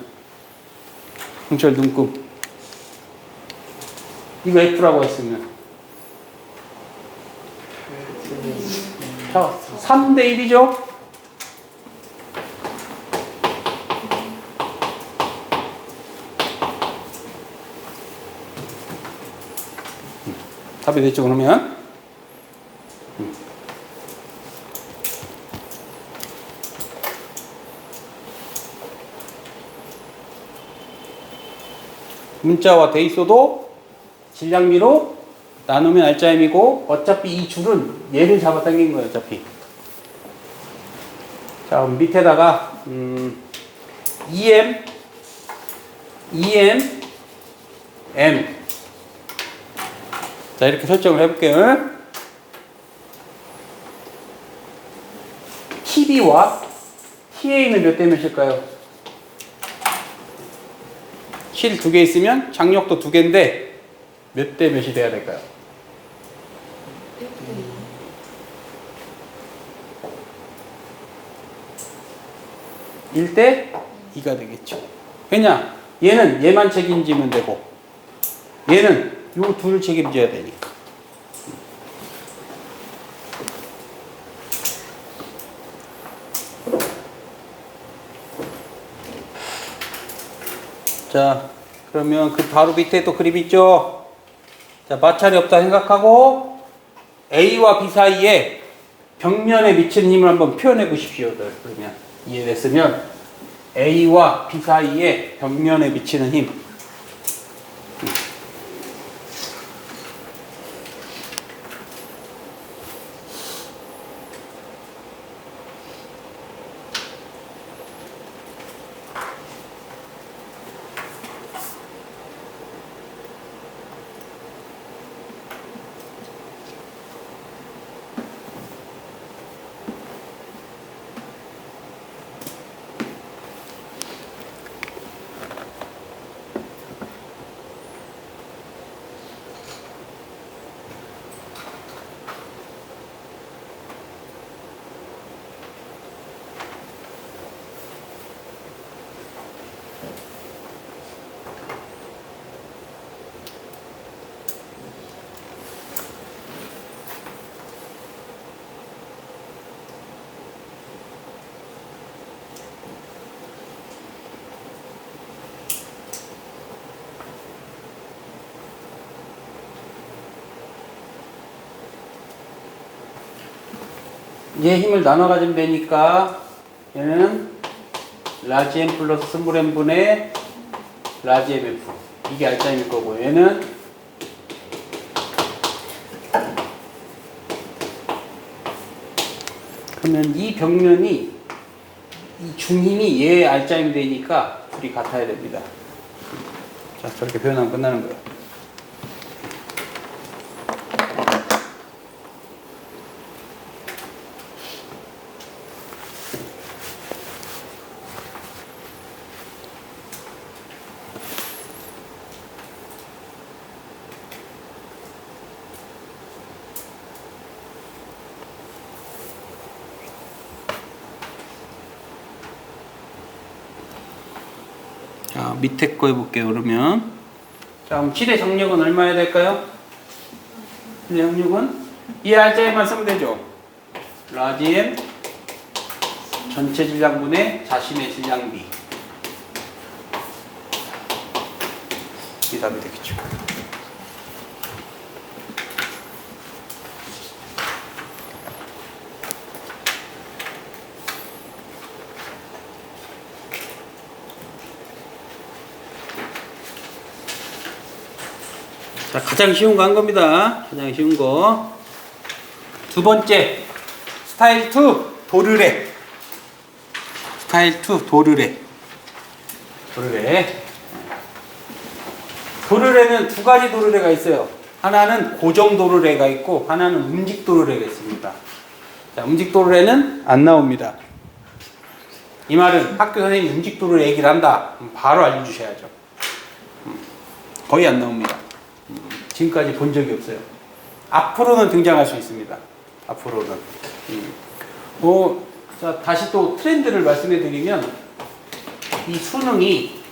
용철 눈금 이거 F라고 했으면 자 3대 1이죠? 답이 됐죠? 그러면 문자와 돼 있어도 질량미로 나누면 알짜임이고 어차피 이 줄은 얘를 잡아당긴 거예요. 어차피. 자, 그럼 밑에다가 EM, M 자, 이렇게 설정을 해볼게요. TB와 TA는 몇 대 몇일까요? 실 2개 있으면 장력도 2개인데 몇 대 몇이 돼야 될까요? 1대 2가 되겠죠. 왜냐? 얘는 얘만 책임지면 되고 얘는 요 둘 책임져야 되니까. 자, 그러면 그 바로 밑에 또 그림 있죠? 자, 마찰이 없다 생각하고 A와 B 사이에 벽면에 미치는 힘을 한번 표현해 보십시오. 그러면 이해됐으면 A와 B 사이에 벽면에 미치는 힘. 얘 힘을 나눠 가지면 되니까 얘는 라지 M 플러스 스몰 M 분의 라지 MF 이게 알짜임일 거고 얘는 그러면 이 벽면이 이 중힘이 얘 알짜임이 되니까 둘이 같아야 됩니다. 자 저렇게 표현하면 끝나는 거예요. 자, 밑에 거 해볼게요, 그러면. 자, 그럼 질의 정력은 얼마야 될까요? 질의 정력은 이 알짜에만 쓰면 되죠. 라지 M 전체 질량분의 자신의 질량비. 이 답이 되겠죠. 자, 가장 쉬운 거 한 겁니다. 가장 쉬운 거. 두 번째, 스타일 2 도르래. 스타일 2 도르래. 도르래. 도르래는 두 가지 도르래가 있어요. 하나는 고정 도르래가 있고, 하나는 움직 도르래가 있습니다. 자, 움직 도르래는 안 나옵니다. 이 말은 학교 선생님이 움직 도르래 얘기를 한다. 바로 알려주셔야죠. 거의 안 나옵니다. 지금까지 본 적이 없어요. 앞으로는 등장할 수 있습니다. 앞으로는. 자, 다시 또 트렌드를 말씀해 드리면, 이 수능이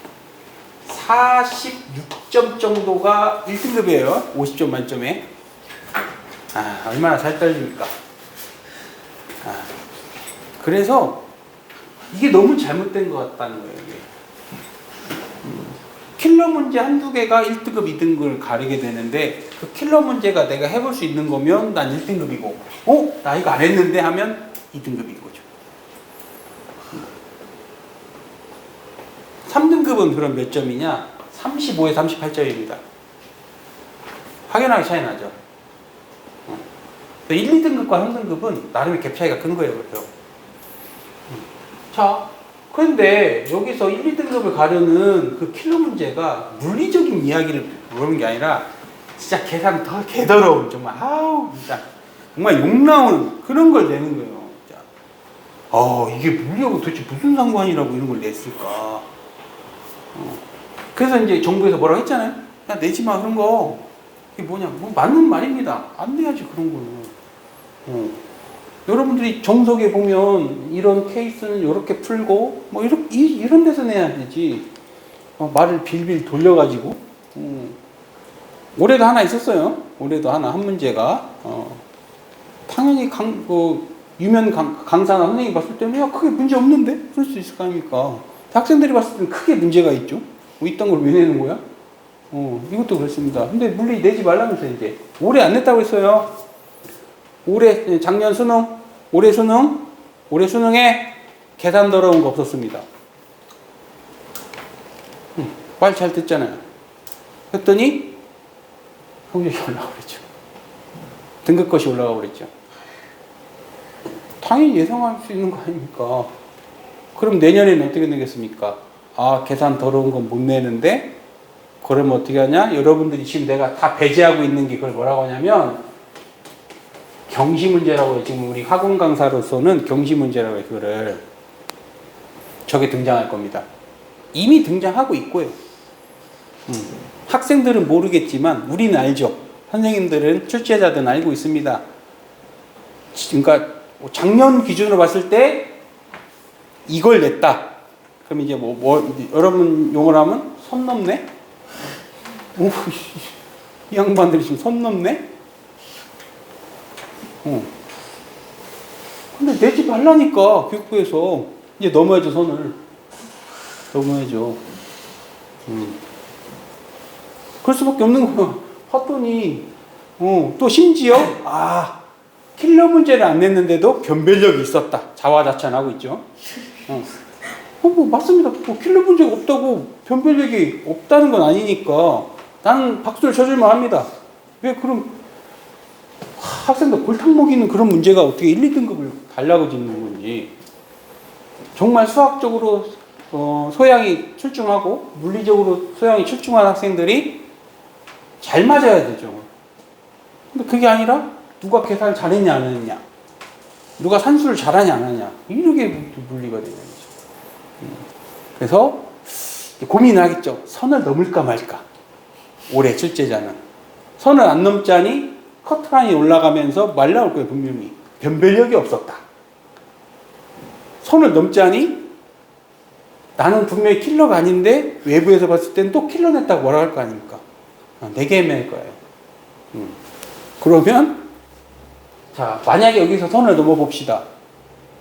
46점 정도가 1등급이에요. 50점 만점에. 아, 얼마나 잘 떨립니까? 아, 그래서 이게 너무 잘못된 것 같다는 거예요. 이게. 킬러 문제 한두 개가 1등급, 2등급을 가리게 되는데 그 킬러 문제가 내가 해볼 수 있는 거면 난 1등급이고 나 이거 안 했는데 하면 2등급인 거죠. 3등급은 그럼 몇 점이냐? 35에 38점입니다. 확연하게 차이 나죠. 1, 2등급과 3등급은 나름의 갭 차이가 큰 거예요. 그렇죠? 자, 그런데 여기서 1, 2등급을 가려는 그 킬러 문제가 물리적인 이야기를 모르는 게 아니라 진짜 계산 더 개더러운 정말 진짜 정말 욕 나오는 그런 걸 내는 거예요. 진짜. 이게 물리하고 도대체 무슨 상관이라고 이런 걸 냈을까? 그래서 이제 정부에서 뭐라고 했잖아요. 야, 내지 마 그런 거. 이게 뭐냐? 뭐 맞는 말입니다. 안 돼야지 그런 거는. 여러분들이 정석에 보면 이런 케이스는 이렇게 풀고 뭐 이런 데서 내야 되지. 말을 빌빌 돌려가지고. 올해도 하나 있었어요. 올해도 하나 한 문제가 당연히 유면 강사나 선생님이 봤을 때는 야 크게 문제 없는데 그럴 수 있을 거 아닙니까? 학생들이 봤을 때는 크게 문제가 있죠. 뭐 있던 걸 왜 내는 거야? 이것도 그렇습니다. 근데 물리 내지 말라면서 이제 올해 안 냈다고 했어요. 올해 작년 수능, 올해 수능에 계산 더러운 거 없었습니다. 말 잘 듣잖아요. 했더니 성적이 올라가 버렸죠. 등급 것이 올라가 버렸죠. 당연히 예상할 수 있는 거 아닙니까? 그럼 내년에는 어떻게 되겠습니까? 계산 더러운 건 못 내는데 그러면 어떻게 하냐? 여러분들이 지금 내가 다 배제하고 있는 게 그걸 뭐라고 하냐면 경시 문제라고 해요. 지금 우리 학원 강사로서는 경시 문제라고 해요. 그거를 저게 등장할 겁니다. 이미 등장하고 있고요. 학생들은 모르겠지만 우리는 알죠. 선생님들은 출제자들은 알고 있습니다. 그러니까 작년 기준으로 봤을 때 이걸 냈다. 그럼 이제 여러분 용어로 하면 선 넘네? 이 양반들이 지금 선 넘네? 근데 내지 말라니까 교육부에서 이제 넘어야죠. 선을 넘어야죠. 그럴 수밖에 없는 거야. 봤더니 또 심지어 킬러 문제를 안 냈는데도 변별력이 있었다. 자화자찬하고 있죠. 뭐 맞습니다. 뭐 킬러 문제가 없다고 변별력이 없다는 건 아니니까 나는 박수를 쳐줄만 합니다. 왜 그럼 학생들 골탕 먹이는 그런 문제가 어떻게 1, 2등급을 달라고 짓는 건지. 정말 수학적으로 소양이 출중하고 물리적으로 소양이 출중한 학생들이 잘 맞아야 되죠. 근데 그게 아니라 누가 계산을 잘했냐 안 했냐, 누가 산수를 잘하냐 안 하냐, 이렇게 물리가 되는 거죠. 그래서 고민을 하겠죠. 선을 넘을까 말까. 올해 출제자는 선을 안 넘자니 커트라인이 올라가면서 말 나올 거예요. 분명히 변별력이 없었다. 선을 넘자니 나는 분명히 킬러가 아닌데 외부에서 봤을 땐 또 킬러 냈다고 뭐라 할 거 아닙니까? 되게 애매할 거예요. 그러면 자, 만약에 여기서 선을 넘어 봅시다.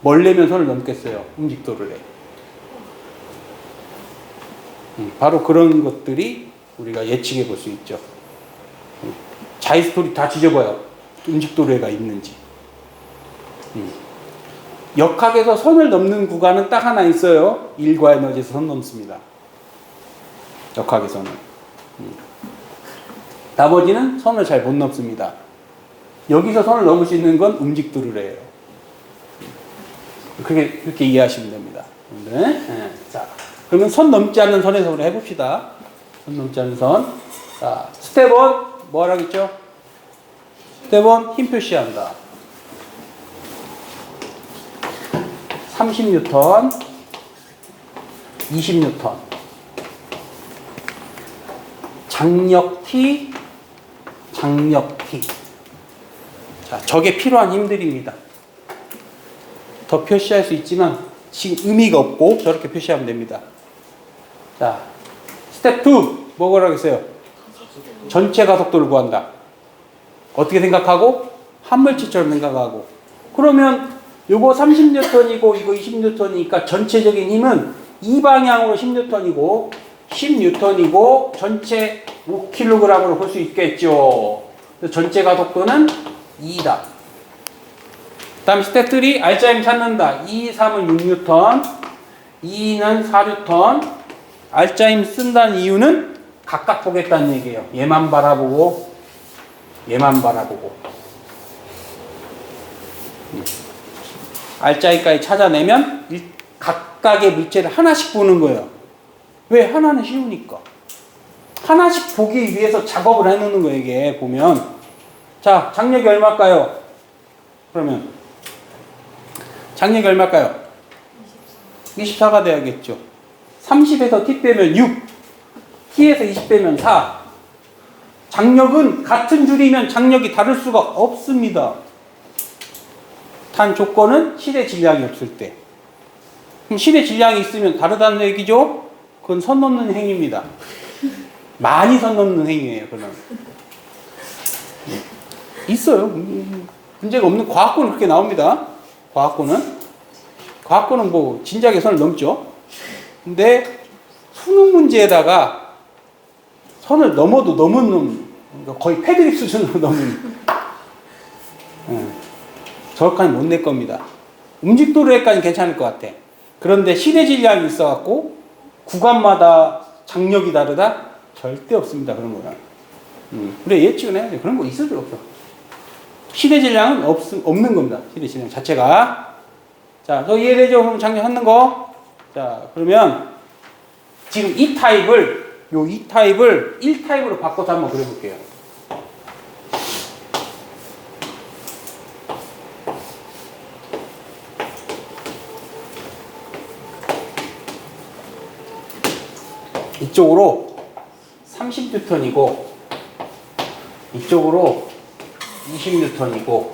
뭘 내면 선을 넘겠어요? 음직도를 해. 바로 그런 것들이 우리가 예측해 볼 수 있죠. 자이스토리 다 뒤져봐요. 음직도래가 있는지. 역학에서 선을 넘는 구간은 딱 하나 있어요. 일과 에너지에서 선 넘습니다. 역학에서는. 나머지는 선을 잘 못 넘습니다. 여기서 선을 넘을 수 있는 건 음직도래예요. 그렇게 이해하시면 됩니다. 네. 자, 그러면 선 넘지 않는 선에서 우리 해봅시다. 선 넘지 않는 선. 자, 스텝 1, 뭐 하라겠죠? 스텝 1, 힘 표시한다. 30N, 20N. 장력 T, 장력 T. 자, 저게 필요한 힘들입니다. 더 표시할 수 있지만 지금 의미가 없고 저렇게 표시하면 됩니다. 자, 스텝 2, 뭐라고 했어요? 전체 가속도를 구한다. 어떻게 생각하고? 한물질처럼 생각하고. 그러면 요거 30N이고 이거 20N이니까 전체적인 힘은 이 방향으로 10N이고 10N이고 전체 5kg으로 볼 수 있겠죠. 전체 가속도는 2다. 다음 스텝 3, R자임 찾는다. 2, 3은 6N, 2는 4N. R자임 쓴다는 이유는 각각 보겠다는 얘기예요. 얘만 바라보고 얘만 바라보고. R자임까지 찾아내면 각각의 물체를 하나씩 보는 거예요. 왜? 하나는 쉬우니까. 하나씩 보기 위해서 작업을 해놓는 거예요. 이게 보면. 자, 장력이 얼마일까요? 그러면 장력이 얼마일까요? 24가 돼야겠죠. 30에서 T 빼면 6, T에서 20 빼면 4. 장력은 같은 줄이면 장력이 다를 수가 없습니다. 단 조건은 실의 질량이 없을 때. 그럼 실의 질량이 있으면 다르다는 얘기죠? 그건 선 넘는 행위입니다. 많이 선 넘는 행위예요. 그건. 있어요. 문제가 없는 과학고는 그렇게 나옵니다. 과학고는 뭐 진작에 선을 넘죠. 근데 수능 문제에다가 선을 넘어도 넘은 거의 패드립 수준으로 넘은 저렇게는 못 낼 겁니다. 음직도로에까지는 괜찮을 것 같아. 그런데 실의 질량이 있어갖고 구간마다 장력이 다르다? 절대 없습니다. 그런 거는. 그래 예측은 해야 돼. 그런 거 있을 수 없어. 실의 질량은 없는 겁니다. 실의 질량 자체가. 자, 저 이해되죠? 그럼 장력하는 거. 자, 그러면 지금 이 타입을 1타입으로 바꿔서 한번 그려볼게요. 이쪽으로 30N이고 이쪽으로 20N이고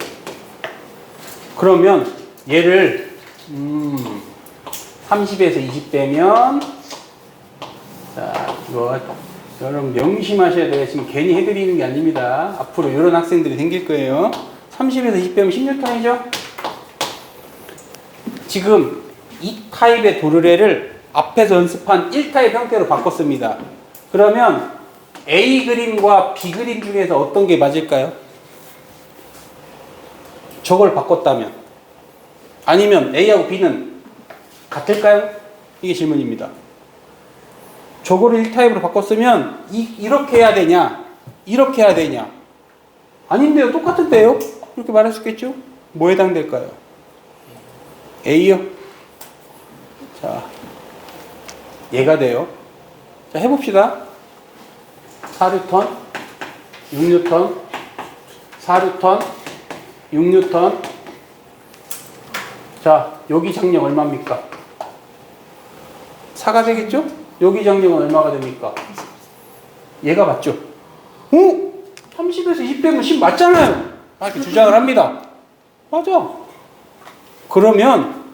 그러면 얘를 30에서 20 빼면 자 이거 여러분 명심하셔야 돼요. 지금 괜히 해드리는 게 아닙니다. 앞으로 이런 학생들이 생길 거예요. 30에서 20 빼면 16N이죠. 지금 이 타입의 도르래를 앞에서 연습한 1타입 형태로 바꿨습니다. 그러면 A 그림과 B 그림 중에서 어떤 게 맞을까요? 저걸 바꿨다면 아니면 A하고 B는 같을까요? 이게 질문입니다. 저거를 1타입으로 바꿨으면 이렇게 해야 되냐? 이렇게 해야 되냐? 아닌데요. 똑같은데요? 이렇게 말할 수 있겠죠? 뭐에 해당될까요? A요. 자, 얘가 돼요. 자, 해봅시다. 4뉴턴, 6뉴턴, 4뉴턴, 6뉴턴. 자, 여기 장력 얼마입니까? 4가 되겠죠? 여기 장력은 얼마가 됩니까? 얘가 맞죠? 30에서 20 빼면 10 맞잖아요. 이렇게 주장을 합니다. 맞아. 그러면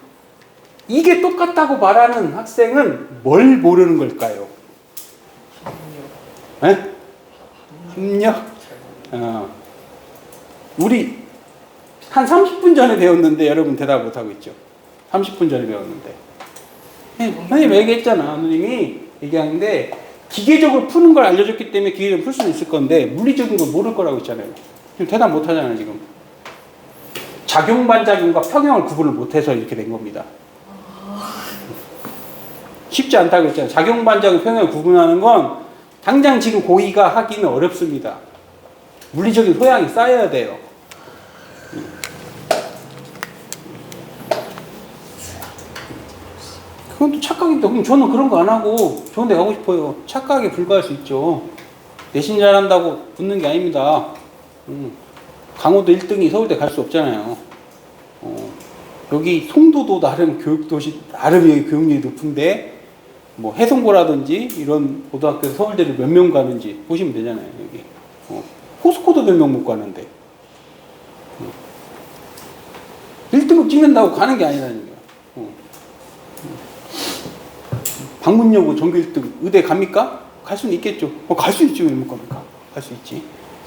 이게 똑같다고 말하는 학생은 뭘 모르는 걸까요? 네? 협력? 우리 한 30분 전에 배웠는데 여러분 대답 못하고 있죠. 30분 전에 배웠는데. 선생님 얘기했잖아. 선생님이 얘기하는데 기계적으로 푸는 걸 알려줬기 때문에 기계적으로 풀 수는 있을 건데 물리적인 걸 모를 거라고 했잖아요. 지금 대답 못하잖아요. 지금. 작용 반작용과 평형을 구분을 못해서 이렇게 된 겁니다. 쉽지 않다고 했잖아요. 작용 반작용 평형을 구분하는 건 당장 지금 고2가 하기는 어렵습니다. 물리적인 소양이 쌓여야 돼요. 그건 또 착각입니다. 그럼 저는 그런 거 안 하고 좋은 데 가고 싶어요. 착각에 불과할 수 있죠. 내신 잘한다고 붙는 게 아닙니다. 강호도 1등이 서울대 갈 수 없잖아요. 여기 송도도 나름 교육도시, 나름 여기 교육률이 높은데 뭐 해송고라든지 이런 고등학교에서 서울대를 몇 명 가는지 보시면 되잖아요. 여기 포스코도 몇 명 못 가는데 1등급 찍는다고 가는 게 아니라는 거예요. 방문여고 전교 1등 의대 갑니까? 갈 수는 있겠죠. 갈 수 있지. 왜 못 갑니까? 갈 수 있지.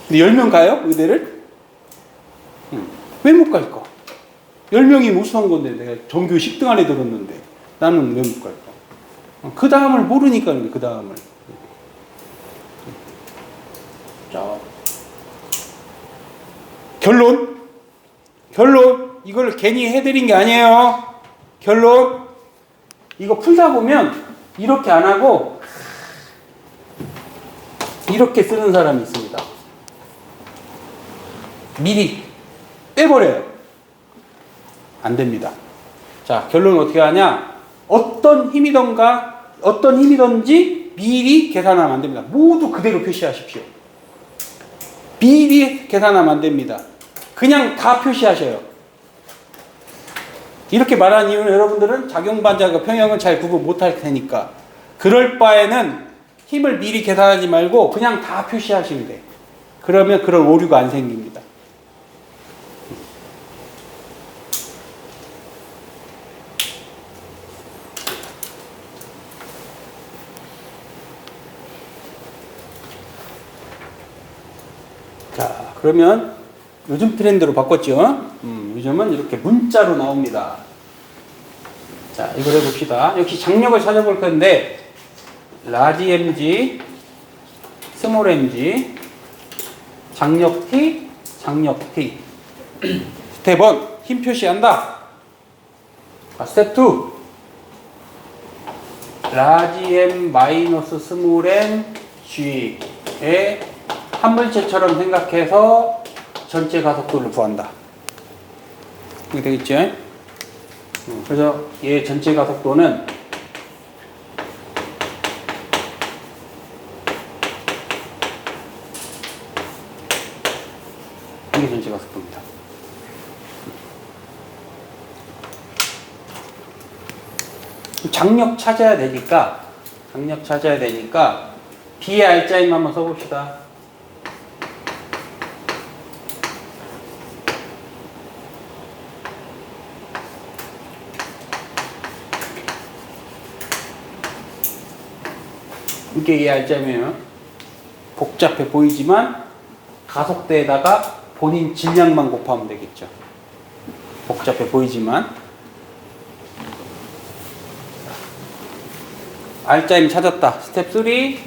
근데 10명 가요? 의대를? 왜 못 갈까? 10명이 못 수한 건데 내가 전교 10등 안에 들었는데 나는 왜 못 갈까? 그 다음을 모르니까 그 다음을. 자, 결론 이걸 괜히 해드린 게 아니에요. 결론 이거 풀다 보면 이렇게 안 하고 이렇게 쓰는 사람이 있습니다. 미리 빼버려요. 안 됩니다. 자, 결론은 어떻게 하냐? 어떤 힘이든지 미리 계산하면 안 됩니다. 모두 그대로 표시하십시오. 미리 계산하면 안 됩니다. 그냥 다 표시하셔요. 이렇게 말하는 이유는 여러분들은 작용반작용 평형은 잘 구분 못할 테니까 그럴 바에는 힘을 미리 계산하지 말고 그냥 다 표시하시면 돼. 그러면 그런 오류가 안 생깁니다. 자, 그러면 요즘 트렌드로 바꿨죠. 요즘은 이렇게 문자로 나옵니다. 자, 이걸 해봅시다. 역시 장력을 찾아볼 건데 라지 mg, 스몰 mg, 장력 t, 장력 t. 스텝 1, 힘 표시한다. 스텝 2, 라지 m 마이너스 스몰 m g의 한 물체처럼 생각해서 전체 가속도를 구한다. 이게 되겠죠? 그래서 얘 전체 가속도는 이게 전체 가속도입니다. 장력 찾아야 되니까 B의 R자임 한번 써봅시다. 이게 이 R자임이에요. 복잡해 보이지만 가속대에다가 본인 질량만 곱하면 되겠죠. 복잡해 보이지만 R자임 찾았다. 스텝 3.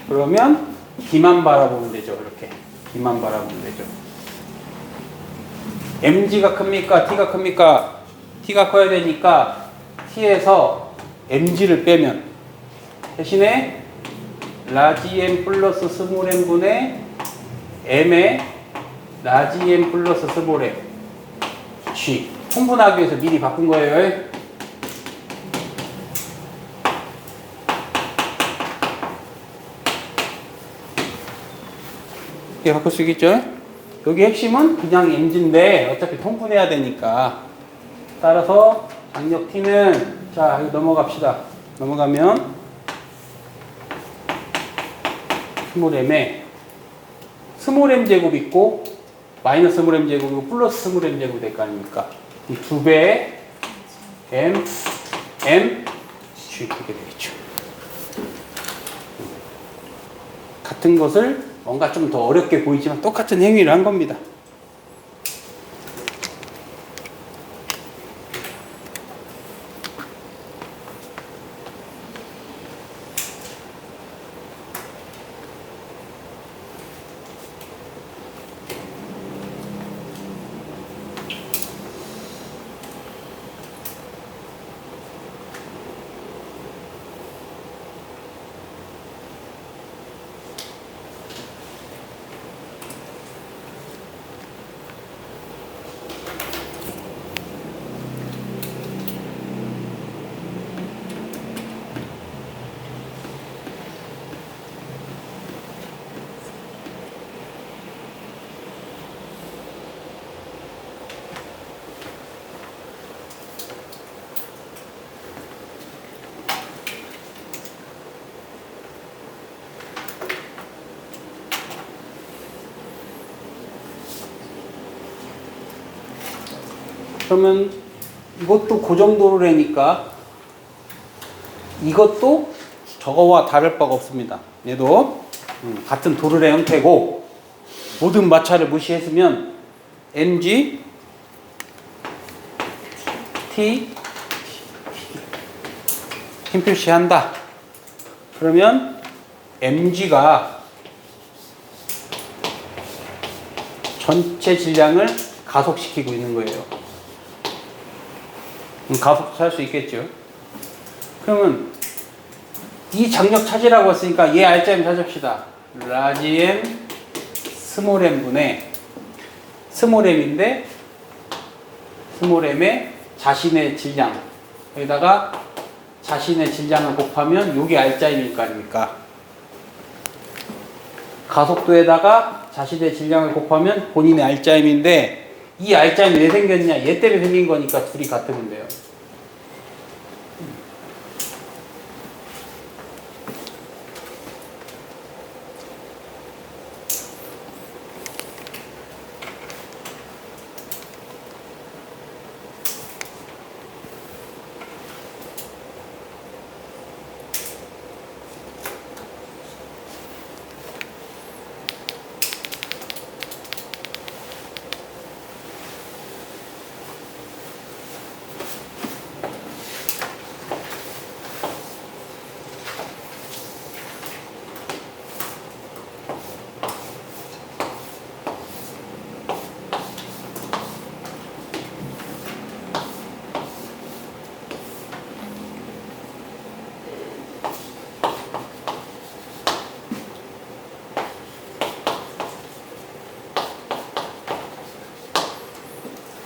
그러면 B만 바라보면 되죠. 이렇게 B만 바라보면 되죠. mg가 큽니까? t가 큽니까? t가 커야 되니까 t에서 mg를 빼면 대신에 라지 m 플러스 스몰 m 분의 m의 라지 m 플러스 스몰 m g 통분하기 위해서 미리 바꾼 거예요. 이렇게 바꿀 수 있겠죠? 여기 핵심은 그냥 mg인데 어차피 통분해야 되니까 따라서 장력 t는 자 여기 넘어갑시다. 넘어가면 스몰 m에 스몰 m 제곱 있고 마이너스 스몰 m 제곱이고 플러스 스몰 m 제곱이 될 거 아닙니까? 이 두 배의 m g 이렇게 되겠죠. 같은 것을 뭔가 좀 더 어렵게 보이지만 똑같은 행위를 한 겁니다. 그러면 이것도 고정도로라니까 이것도 저거와 다를 바가 없습니다. 얘도 같은 도르래 형태고 모든 마찰을 무시했으면 mg t 힘 표시한다. 그러면 mg가 전체 질량을 가속시키고 있는 거예요. 가속할 수 있겠죠. 그러면 이 장력 찾으라고 했으니까 얘 알짜임 찾읍시다. 라지 m 스몰 m 분의 스몰 m인데 스몰 m의 자신의 질량 여기다가 자신의 질량을 곱하면 요게 알짜임일 거 아닙니까? 가속도에다가 자신의 질량을 곱하면 본인의 알짜임인데 이 알짜임이 왜 생겼냐? 얘 때문에 생긴 거니까 둘이 같으면 돼요.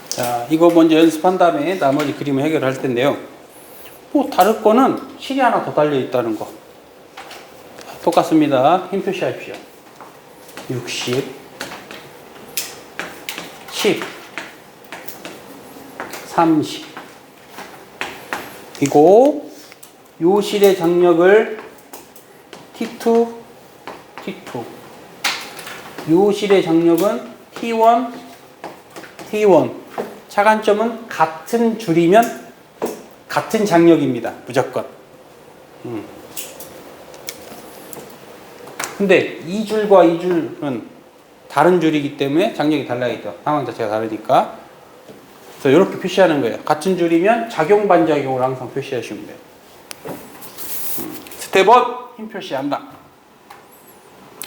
자, 이거 먼저 연습한 다음에 나머지 그림을 해결할 텐데요. 뭐 다를 거는 실이 하나 더 달려 있다는 거. 똑같습니다. 힘 표시하십시오. 60, 10, 30. 그리고 요 실의 장력을 T2, T2. 요 실의 장력은 T1, T1. 차관점은 같은 줄이면 같은 장력입니다. 무조건. 근데 이 줄과 이 줄은 다른 줄이기 때문에 장력이 달라야겠죠. 상황 자체가 다르니까. 그래서 이렇게 표시하는 거예요. 같은 줄이면 작용 반작용을 항상 표시하시면 돼요. 스텝 1 힘 표시한다.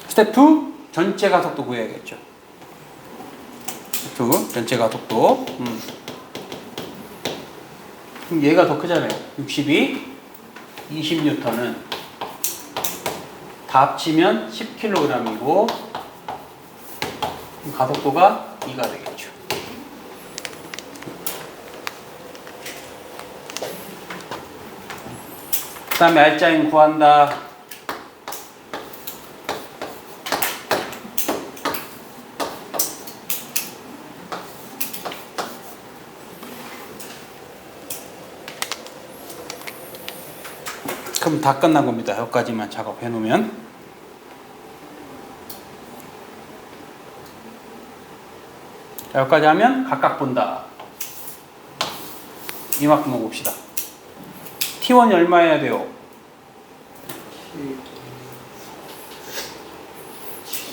스텝 2 전체 가속도 구해야겠죠. F2 전체 가속도. 그럼 얘가 더 크잖아요. 62, 20N은 다 합치면 10kg이고 가속도가 2가 되겠죠. 그 다음에 R자인 구한다. 그럼 다 끝난 겁니다. 여기까지만 작업해 놓으면. 자, 여기까지 하면 각각 본다. 이만큼만 봅시다. T1이 얼마여야 돼요?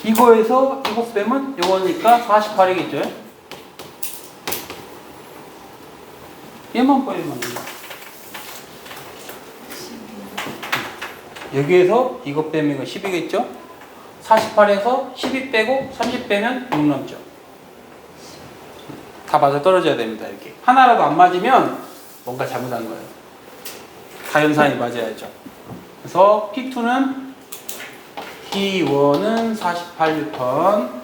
이거에서 이거 빼면 이거니까 48이겠죠? 얘만 빼면 됩니다. 여기에서 이거 빼면 이거 10이겠죠? 48에서 12 빼고 30 빼면 6 넘죠. 다 맞아 떨어져야 됩니다. 이렇게 하나라도 안 맞으면 뭔가 잘못한 거예요. 다연산이 맞아야죠. 그래서 P2는 T1은 48N,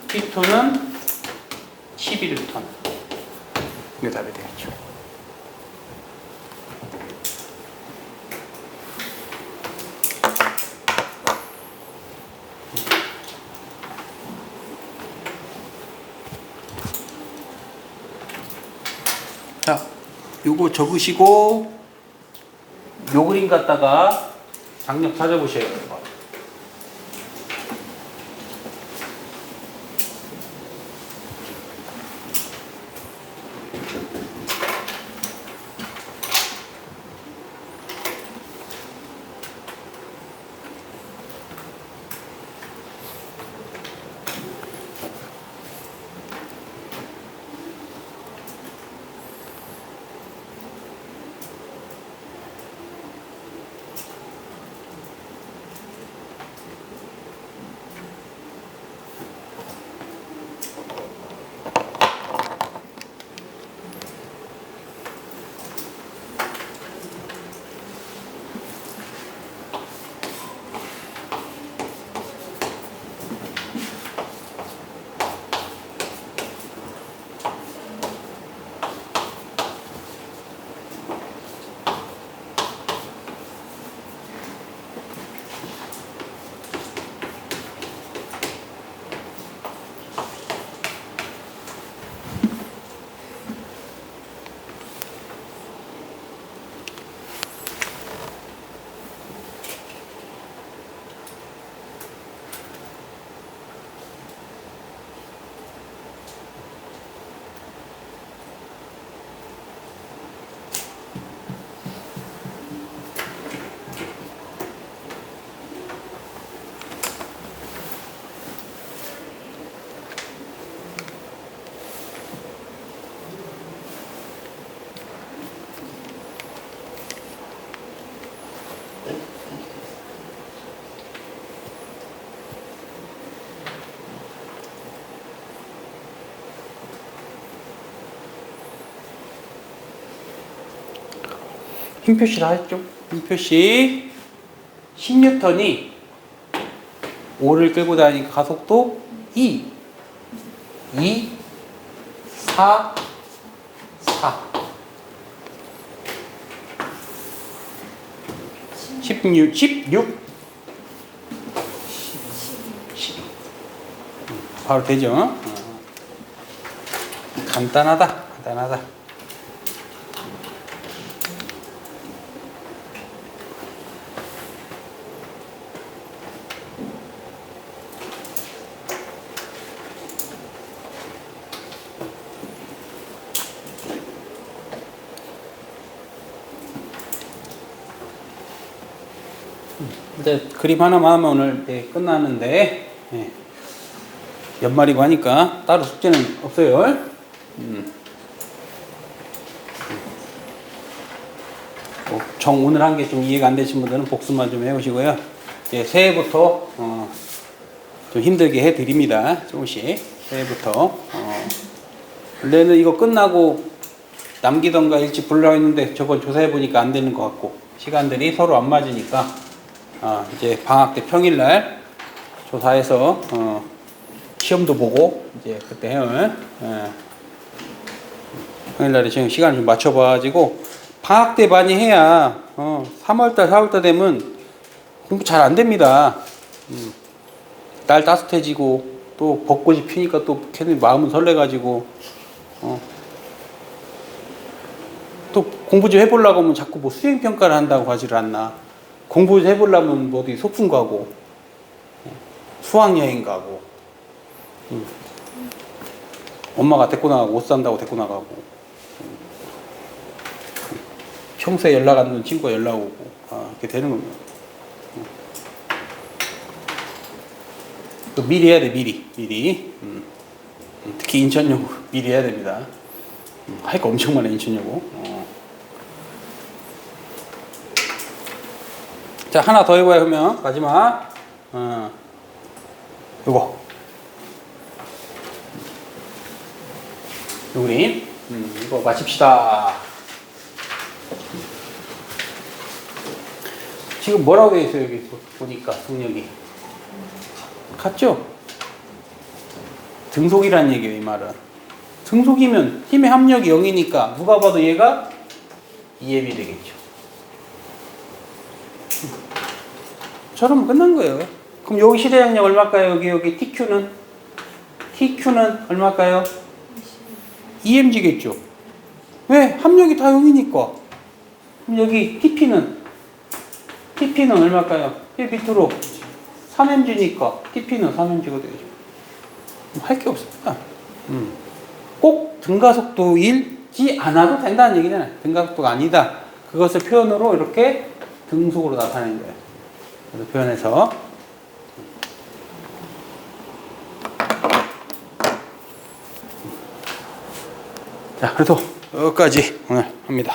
P2는 11N. 이게 답이 되겠죠. 자, 요거 적으시고 요 그림 갖다가 장력 찾아보셔야 돼요. 힘 표시 다 했죠? 힘 표시 10N이 5를 끌고 다니니까 가속도 2, 4, 4 16, 12 바로 되죠? 간단하다. 이제 그림 하나만 하면 오늘 끝나는데, 연말이고 하니까 따로 숙제는 없어요. 오늘 한 게 좀 이해가 안 되신 분들은 복습만 좀 해오시고요. 새해부터 좀 힘들게 해드립니다. 조금씩. 새해부터. 원래는 이거 끝나고 남기던가 일찍 불러 했는데 저건 조사해 보니까 안 되는 것 같고 시간들이 서로 안 맞으니까 이제 방학 때 평일날 조사해서 시험도 보고 이제 그때 해요. 평일날에 지금 시간을 좀 맞춰봐가지고 방학 때 많이 해야 3월달 4월달 되면 공부 잘 안 됩니다. 날 따뜻해지고 또 벚꽃이 피니까 또 걔네 마음은 설레가지고 또 공부 좀 해보려고 하면 자꾸 뭐 수행평가를 한다고 하지를 않나. 공부 좀 해보려면 뭐 어디 소풍 가고 수학여행 가고 엄마가 데리고 나가고 옷 산다고 데리고 나가고 평소에 연락 안 오는 친구가 연락 오고 이렇게 되는 겁니다. 또 미리 해야 돼. 미리 특히 인천여고 미리 해야 됩니다. 할 거 엄청 많아 인천여고. 자 하나 더 해봐요. 그러면 마지막 요거 요 그림 이거 마칩시다. 지금 뭐라고 돼 있어요? 여기 보니까 속력이 같죠? 등속이란 얘기예요. 이 말은 등속이면 힘의 합력이 0이니까 누가 봐도 얘가 2m이 되겠죠. 저러면 끝난 거예요. 그럼 여기 실외압력 얼마일까요? 여기 TQ는 얼마일까요? 2mg겠죠. 왜? 합력이 다 0이니까. 그럼 여기 TP는 얼마일까요? 1 밑으로 3mg니까 TP는 3mg가 되죠. 할 게 없습니다. 꼭 등가속도일지 않아도 된다는 얘기잖아요. 등가속도가 아니다. 그것을 표현으로 이렇게 등속으로 나타내는 거예요. 그래서 표현해서 자, 그래도 여기까지 오늘 합니다.